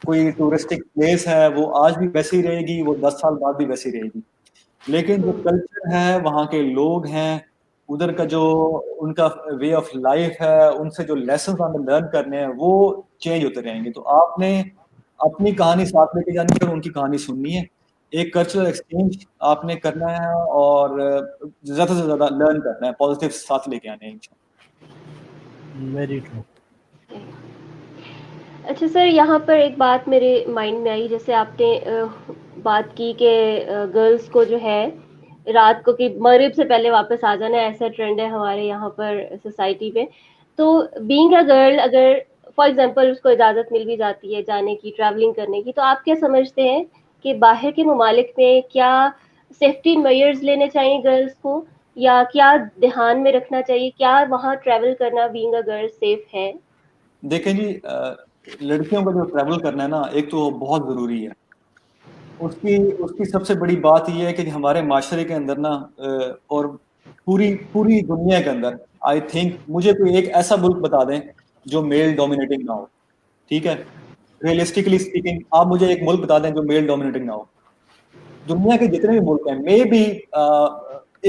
کوئی ٹورسٹک پلیس ہے وہ آج بھی ویسی رہے گی وہ 10 سال بعد بھی ویسی رہے گی لیکن جو کلچر ہے وہاں کے لوگ ہیں ادھر کا جو ان کا وے آف لائف ہے ان سے جو لیسنز ہمیں لرن کرنے ہیں وہ چینج ہوتے رہیں گے. تو آپ نے اپنی کہانی ساتھ لے کے جانی ہے اور ان کی کہانی سننی ہے ایک کلچرل ایکسچینج آپ نے کرنا ہے اور زیادہ سے زیادہ لرن کرنا ہے پازیٹیو ساتھ لے کے آنے ہیں. Very true. اچھا سر یہاں پر ایک بات میرے مائنڈ میں آئی جیسے آپ نے بات کی کہ گرلس کو جو ہے رات کو کہ مغرب سے پہلے واپس آ جانا ہے ایسا ٹرینڈ ہے ہمارے یہاں پر سوسائٹی میں. تو بینگ اے گرل اگر فار ایگزامپل اس کو اجازت مل بھی جاتی ہے جانے کی ٹریولنگ کرنے کی تو آپ کیا سمجھتے ہیں کہ باہر کے ممالک میں کیا سیفٹی میئرز لینے چاہیے گرلس کو یا کیا دھیان میں رکھنا چاہیے کیا وہاں ٹریول کرنا بینگ اے گرل سیف ہے؟ دیکھیں جی لڑکیوں کا جو ٹریول کرنا ہے نا ایک تو بہت ضروری ہے اس کی سب سے بڑی بات یہ ہے کہ ہمارے معاشرے کے اندر نا اور پوری دنیا کے اندر آئی تھنک مجھے کوئی ایک ایسا ملک بتا دیں جو میل ڈومینیٹنگ نہ ہو. ٹھیک ہے ریئلسٹکلی اسپیکنگ آپ مجھے ایک ملک بتا دیں جو میل ڈومینیٹنگ نہ ہو. دنیا کے جتنے بھی ملک ہیں مے بھی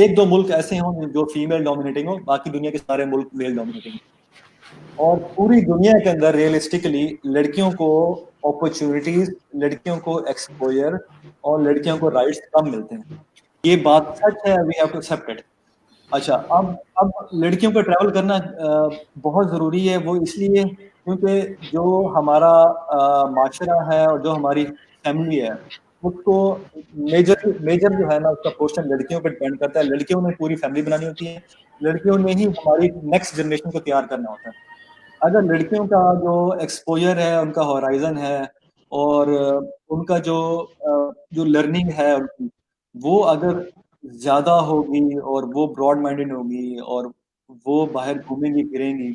1 2 ملک ایسے ہوں جو فیمیل ڈومینیٹنگ ہو باقی دنیا کے سارے ملک میل ڈومینیٹنگ. اور پوری دنیا کے اندر ریئلسٹکلی لڑکیوں کو اپرچونٹیز لڑکیوں کو ایکسپوئر اور لڑکیوں کو رائٹس کم ملتے ہیں. یہ بات سچ ہے we have to accept it. اچھا اب لڑکیوں کا ٹریول کرنا بہت ضروری ہے وہ اس لیے کیونکہ جو ہمارا معاشرہ ہے اور جو ہماری فیملی ہے اس کو میجر جو ہے نا اس کا پورشن لڑکیوں پہ ڈیپینڈ کرتا ہے. لڑکیوں نے پوری فیملی بنانی ہوتی ہے لڑکیوں نے ہی ہماری نیکسٹ جنریشن کو تیار کرنا ہوتا ہے. اگر لڑکیوں کا جو ایکسپوجر ہے ان کا ہورائزن ہے اور ان کا جو لرننگ ہے ان کی وہ اگر زیادہ ہوگی اور وہ براڈ مائنڈڈ ہوگی اور وہ باہر گھومیں گی پھریں گی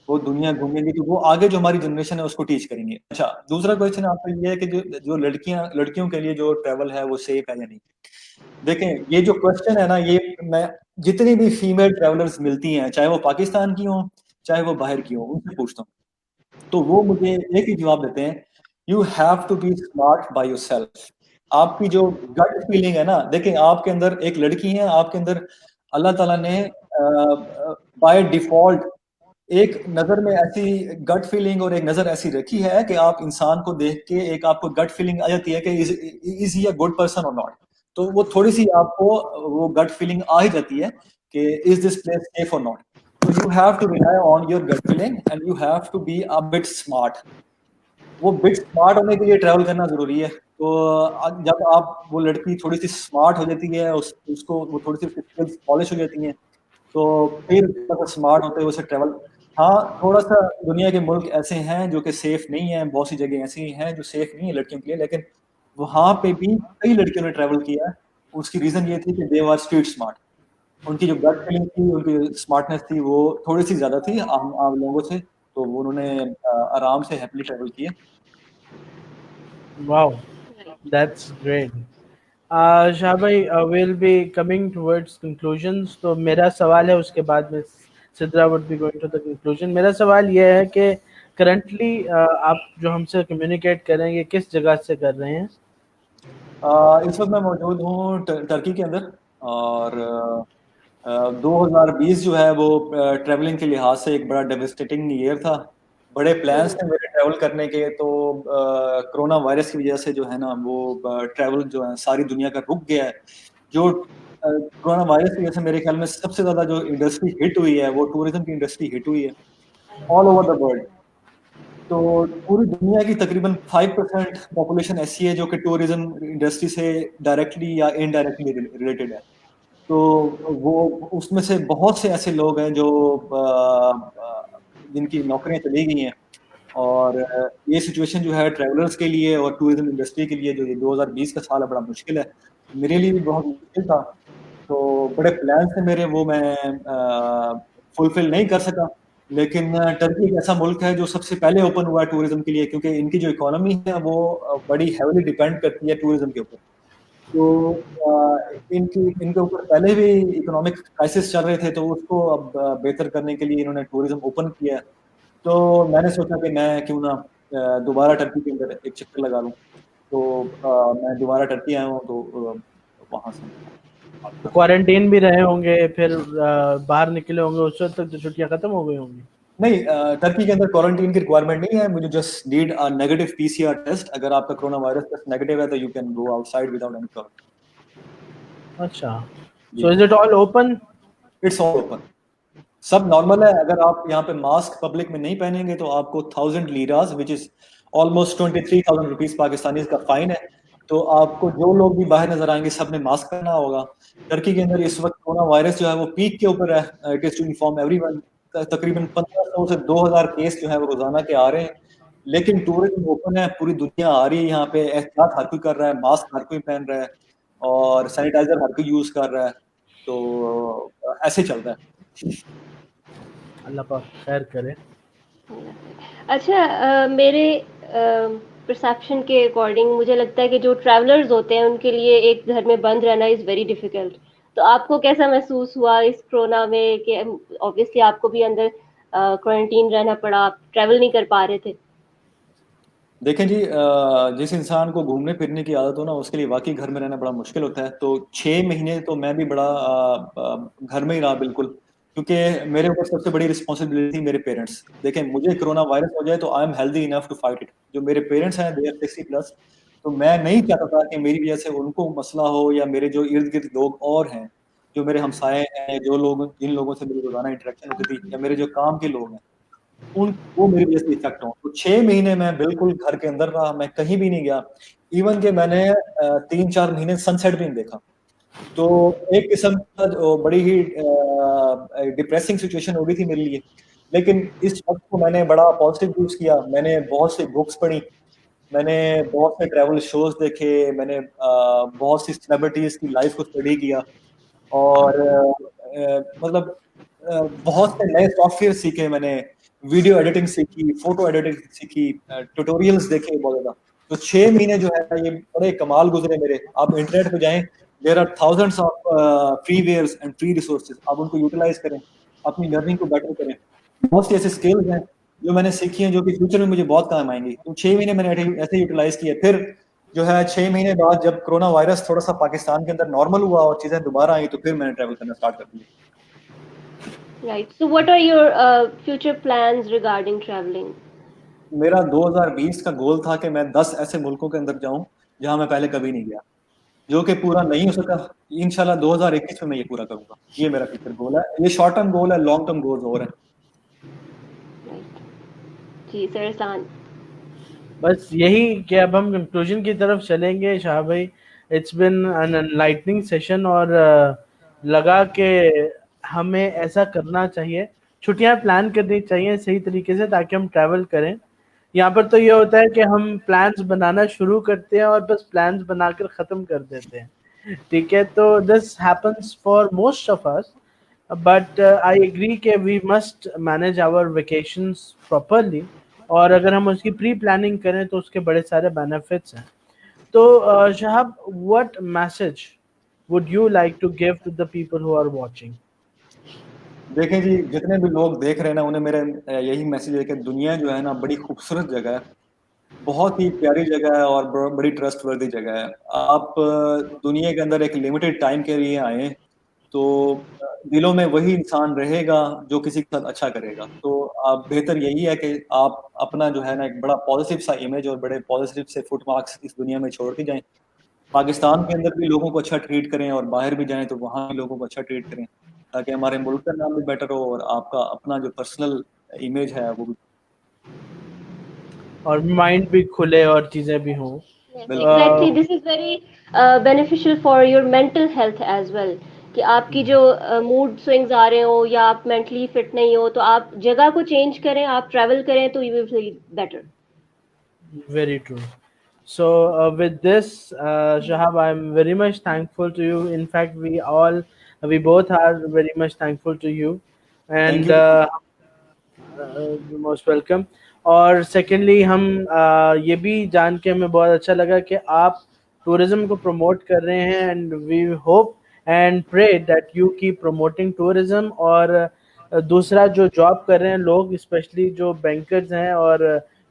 وہ دنیا گھومیں گی تو وہ آگے جو ہماری جنریشن ہے اس کو ٹیچ کریں گے. اچھا دوسرا کویشچن آپ کا یہ ہے کہ جو لڑکیوں کے لیے جو ٹریول ہے وہ سیف ہے یا نہیں. دیکھیں یہ جو کوشچن ہے نا یہ میں جتنی بھی فیمیل ٹریولرز ملتی ہیں چاہے وہ پاکستان کی ہوں چاہے وہ باہر کی ہوں ان سے پوچھتا ہوں تو وہ مجھے ایک ہی جواب دیتے ہیں you have to be smart by yourself. آپ کی جو گٹ فیلنگ ہے نا دیکھیں آپ کے اندر ایک لڑکی ہے آپ کے اندر اللہ تعالیٰ نے بائی ڈیفالٹ ایک نظر میں ایسی گٹ فیلنگ اور ایک نظر ایسی رکھی ہے کہ آپ انسان کو دیکھ کے ایک آپ کو گٹ فیلنگ آ جاتی ہے کہ از ہی اے گڈ پرسن اور ناٹ. تو وہ تھوڑی سی آپ کو وہ گٹ فیلنگ آ ہی جاتی ہے کہ از دس پلیس سیف اور not. So you have to rely on your gut feeling and you have to be a bit smart. وہ bit smart ہونے کے لیے ٹریول کرنا ضروری ہے. تو جب آپ وہ لڑکی تھوڑی سی smart ہو جاتی ہے اس کو وہ تھوڑی سی skills polish ہو جاتی ہیں تو پھر smart ہوتے ہوئے اسے ٹریول. ہاں تھوڑا سا دنیا کے ملک ایسے ہیں جو کہ سیف نہیں ہیں بہت سی جگہ ایسی ہیں جو سیف نہیں ہیں لڑکیوں کے لیے لیکن وہاں پہ بھی کئی لڑکیوں نے ٹریول کیا ہے. اس کی ریزن یہ تھی کہ دے آر اسٹریٹ اسمارٹ. ان کی جو گٹ فیلنگ تھی ان کی اسمارٹنیس تھی وہ تھوڑی سی زیادہ تھی عام لوگوں سے تو وہ انہوں نے آرام سے ہیپلی ٹریول کیے. واو دیٹس گریٹ. شاہ بھائی we'll be coming towards conclusions. تو میرا سوال ہے اس کے بعد میں Sidra would be going to the conclusion. میرا سوال یہ ہے کہ کرنٹلی آپ جو ہم سے کمیونیکیٹ کر رہے ہیں یہ کس جگہ سے کر رہے ہیں؟ اس وقت میں موجود ہوں ٹرکی کے اندر اور 2020 جو ہے وہ ٹریولنگ کے لحاظ سے ایک بڑا ڈیوسٹیٹنگ ایئر تھا. بڑے پلانس تھے میرے ٹریول کرنے کے تو کرونا وائرس کی وجہ سے جو ہے نا وہ ٹریول جو ہے ساری دنیا کا رک گیا ہے. جو کرونا وائرس کی وجہ سے میرے خیال میں سب سے زیادہ جو انڈسٹری ہٹ ہوئی ہے وہ ٹورزم کی انڈسٹری ہٹ ہوئی ہے آل اوور دا ورلڈ. تو پوری دنیا کی تقریباً 5% پاپولیشن ایسی ہے جو کہ ٹورزم انڈسٹری سے ڈائریکٹلی یا انڈائریکٹلی ریلیٹڈ ہے. تو وہ اس میں سے بہت سے ایسے لوگ ہیں جو جن کی نوکریاں چلی گئی ہیں, اور یہ سچویشن جو ہے ٹریولرز کے لیے اور ٹورزم انڈسٹری کے لیے جو یہ 2020 کا سال ہے بڑا مشکل ہے. میرے لیے بھی بہت مشکل تھا, تو بڑے پلانس تھے میرے, وہ میں فلفل نہیں کر سکا. لیکن ٹرکی ایک ایسا ملک ہے جو سب سے پہلے اوپن ہوا ہے ٹورزم کے لیے, کیونکہ ان کی جو اکانومی ہے وہ بڑی ہیولی ڈیپینڈ کرتی ہے ٹورزم کے اوپر. تو ان کے اوپر پہلے بھی اکنامک کرائسس چل رہے تھے, تو اس کو اب بہتر کرنے کے لیے انہوں نے ٹورزم اوپن کیا ہے. تو میں نے سوچا کہ میں کیوں نہ دوبارہ ٹرکی کے اندر ایک چکر لگا لوں. تو میں دوبارہ ٹرکی آیا ہوں, تو وہاں سے کوارنٹین بھی رہے ہوں گے, پھر باہر نکلے ہوں گے, اس وقت تک تو چھٹیاں ختم ہو گئی ہوں گی. نہیں, ٹرکی کے اندر کوارنٹین کی ریکوائرمنٹ نہیں ہے. مجھے just need negative PCR test. اگر آپ کا کرونا وائرس ٹیسٹ نیگیٹو ہے تو you can go outside without any problem. اچھا, سو جی, is it all open? It's all open, سب نارمل ہے. اگر آپ یہاں پہ ماسک پبلک میں نہیں پہنیں گے تو آپ کو 1000 لیراز وچ از آلموسٹ 23,000 روپیز پاکستانی کا فائن ہے. تو آپ کو جو لوگ بھی باہر نظر آئیں گے سب نے ماسک پہنا ہوگا. ٹرکی کے اندر اس وقت کورونا وائرس جو ہے وہ پیک کے اوپر ہے. It is to inform everyone, تقریباً 1500 سے 2000 کیس جو ہے وہ روزانہ کے آ رہے ہیں. لیکن ٹورزم اوپن ہے, پوری دنیا آ رہی ہے یہاں پہ. احتیاط ہر کوئی کر رہا ہے, ماسک ہر کوئی پہن رہا ہے, اور سینیٹائزر ہر کوئی یوز کر رہا ہے. تو ایسے چل رہا ہے. اللہ پاک خیر کرے. اچھا, میرے پرسیپشن کے اکارڈنگ مجھے لگتا ہے کہ جو ٹریولرز ہوتے ہیں ان کے لیے ایک گھر میں بند رہنا از ویری ڈیفیکلٹ. تو آپ کو کیسا محسوس ہوا اس کورونا میں کہ obviously آپ کو بھی اندر کوارنٹین رہنا پڑا, آپ ٹریول نہیں کر پا رہے تھے؟ دیکھیں جی, جس انسان کو گھومنے پھرنے کی عادت ہو نا, اس کے لیے واقعی گھر میں رہنا بڑا مشکل ہوتا ہے. تو 6 مہینے تو میں بھی بڑا گھر میں ہی رہا بالکل, کیونکہ میرے اوپر سب سے بڑی رسپانسبلٹی تھی میرے پیرنٹس. دیکھیں, مجھے کرونا وائرس ہو جائے تو I am healthy enough to fight it. جو میرے پیرنٹس ہیں دے آر 60+, تو میں نہیں چاہتا تھا کہ میری وجہ سے ان کو مسئلہ ہو, یا میرے جو ارد گرد لوگ اور ہیں, جو میرے ہمسائے ہیں, جو لوگ جن لوگوں سے میری روزانہ انٹریکشن ہوتی تھی, یا میرے جو کام کے لوگ ہیں, وہ میری وجہ سے افیکٹ ہوں. تو 6 مہینے میں بالکل گھر کے اندر رہا, میں کہیں بھی نہیں گیا. ایون کہ میں نے 3-4 مہینے سن سیٹ بھی نہیں دیکھا. تو ایک قسم کا بڑی ہی ڈپریسنگ سچویشن ہو گئی تھی میرے لیے. لیکن اس وقت کو میں نے بڑا پازیٹیو یوز کیا. میں نے بہت سی بکس پڑھی, میں نے بہت سے ٹریول شوز دیکھے, میں نے بہت سی سیلیبریٹیز کی لائف کو اسٹڈی کیا, اور مطلب بہت سے نئے سافٹ ویئر سیکھے. میں نے ویڈیو ایڈیٹنگ سیکھی, فوٹو ایڈیٹنگ سیکھی, ٹیوٹوریلز دیکھے بہت زیادہ. تو 6 مہینے جو ہے یہ بڑے کمال گزرے میرے. آپ انٹرنیٹ پہ جائیں, there are thousands of free wares and free resources. آپ ان کو یوٹیلائز کریں, اپنی لرننگ کو بیٹر کریں. بہت سی ایسے اسکلز ہیں جو میں نے سیکھی ہیں جو کہ فیوچر میں مجھے بہت کام آئیں گی. تو 6 مہینے میں نے ایسے یوٹیلائز کیا. پھر جو ہے 6 مہینے بعد جب کرونا وائرس تھوڑا سا پاکستان کے اندر نارمل ہوا اور چیزیں دوبارہ آئیں, تو پھر میں نے ٹریول کرنا اسٹارٹ کر دیا. Right. So what are your future plans regarding traveling? میرا 2020 کا گول تھا کہ میں 10 ایسے ملکوں کے اندر جاؤں جہاں میں پہلے کبھی نہیں گیا, جو کہ پورا نہیں ہو سکا. انشاءاللہ 2021 میں یہ پورا کروں گا. یہ میرا فیوچر گول ہے. یہ شارٹ ٹرم گول ہے, لانگ ٹرم گولز اور ہیں. Right. جی سر احسان. بس یہی کہ اب ہم کنکلوژن کی طرف چلیں گے. شاہ بھائی, it's been an enlightening session, اور لگا کہ ہمیں ایسا کرنا چاہیے, چھٹیاں پلان کرنی چاہیے صحیح طریقے سے تاکہ ہم ٹریول کریں. یہاں پر تو یہ ہوتا ہے کہ ہم پلانس بنانا شروع کرتے ہیں اور بس پلانس بنا کر ختم کر دیتے ہیں, ٹھیک ہے. تو this happens for most of us, but I agree کہ we must manage our vacations properly, اور اگر ہم اس کی پری پلاننگ کریں تو اس کے بڑے سارے بینیفٹس ہیں. تو شہاب, what message would you like to give to the people who are watching? دیکھیں جی, جتنے بھی لوگ دیکھ رہے ہیں نا, انہیں میرا یہی میسج ہے کہ دنیا جو ہے نا بڑی خوبصورت جگہ ہے, بہت ہی پیاری جگہ ہے, اور بڑی ٹرسٹ وردی جگہ ہے. آپ دنیا کے اندر ایک لمیٹڈ ٹائم کے لیے آئیں, تو دلوں میں وہی انسان رہے گا جو کسی کے ساتھ اچھا کرے گا. تو آپ بہتر یہی ہے کہ آپ اپنا جو ہے نا ایک بڑا پازیٹیو سا امیج اور بڑے پازیٹیو سے فٹ مارکس اس دنیا میں چھوڑ کے جائیں. پاکستان کے اندر بھی لوگوں کو اچھا ٹریٹ کریں, اور باہر بھی جائیں تو وہاں بھی لوگوں کو اچھا ٹریٹ کریں, تاکہ ہمارے ملک کا نام بھی بیٹر ہو, اور آپ کا اپنا جو پرسنل امیج ہے وہ بھی. اور مائنڈ بھی کھلے اور چیزیں بھی ہوں. Yes, بالکل exactly. This is very beneficial for your mental health as well. کہ آپ کی جو موڈ سوئنگز آ رہے ہو یا آپ مینٹلی فٹ نہیں ہو تو آپ جگہ کو چینج کریں, آپ ٹریول کریں تو you will feel better. Very true. So with this, Shahab, I'm very much thankful to you. In fact, we both are very much thankful to you, thank and you. you're most welcome. اور سیکنڈلی ہم یہ بھی جان کے ہمیں بہت اچھا لگا کہ آپ ٹورزم کو پروموٹ کر رہے ہیں, and we hope and pray that you keep promoting tourism. اور دوسرا جو جاب کر رہے ہیں لوگ, اسپیشلی جو بینکرز ہیں اور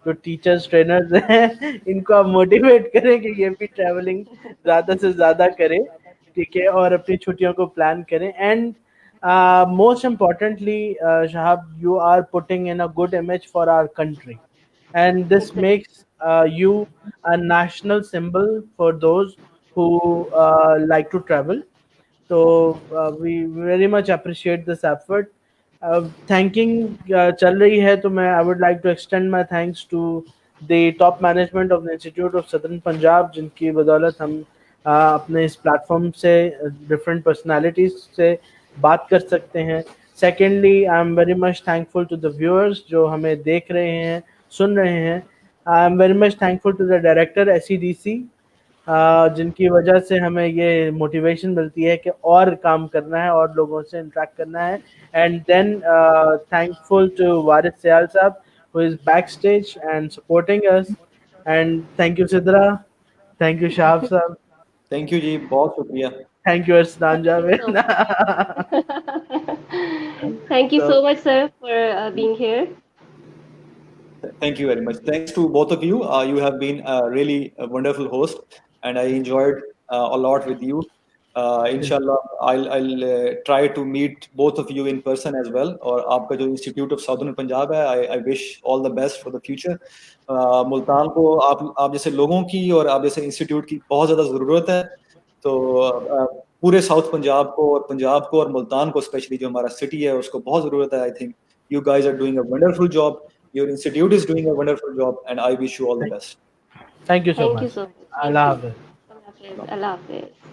جو ٹیچرز ٹرینرز ہیں, ان کو آپ موٹیویٹ کریں کہ یہ بھی ٹریولنگ زیادہ سے زیادہ کریں, ٹھیک ہے, اور اپنی چھٹیوں کو پلان کریں. And most importantly, Shahab, you are putting in a good image for our country, and this Exactly. makes you a national symbol for those who like to travel. So we very much appreciate this effort. Thanking چل رہی ہے تو میں I would like to extend my thanks to the top management of the Institute of Southern Punjab, جن کی بدولت ہم اپنے اس پلیٹ فارم سے ڈفرینٹ پرسنالٹیز سے بات کر سکتے ہیں. Secondly I am very much thankful to the viewers جو ہمیں دیکھ رہے ہیں, سن رہے ہیں. I am very much thankful to the director SEDC, جن کی وجہ سے ہمیں یہ موٹیویشن ملتی ہے کہ اور کام کرنا ہے اور لوگوں سے انٹریکٹ کرنا ہے. اینڈ دین تھینکفل ٹو وارث سیال صاحب who is backstage and supporting us. And thank you Sidra, thank you Shahab sahab, thank you جی, بہت شکریہ. thank you Arslan Thank you so Javed. much. Thank you So so much, sir, for being here. Thank you very much. Thanks to both of you. You have been really a wonderful host, and I enjoyed a lot with you. Inshallah, I'll try to meet both of you in person as well. اور آپ کا جو Institute of Southern Punjab ہے, I wish all the best for the future. Multan کو آپ جیسے لوگوں کی اور آپ جیسے انسٹیٹیوٹ کی بہت زیادہ ضرورت ہے. تو پورے ساؤتھ پنجاب کو اور ملتان کو اسپیشلی جو ہمارا سٹی ہے اس کو بہت ضرورت ہے. I think you guys are doing a wonderful job. Your institute is doing a wonderful job, and I wish you all the best. thank you so Thank you much. so much. Thank Allah you. Hafiz. Allah Hafiz. Allah Hafiz.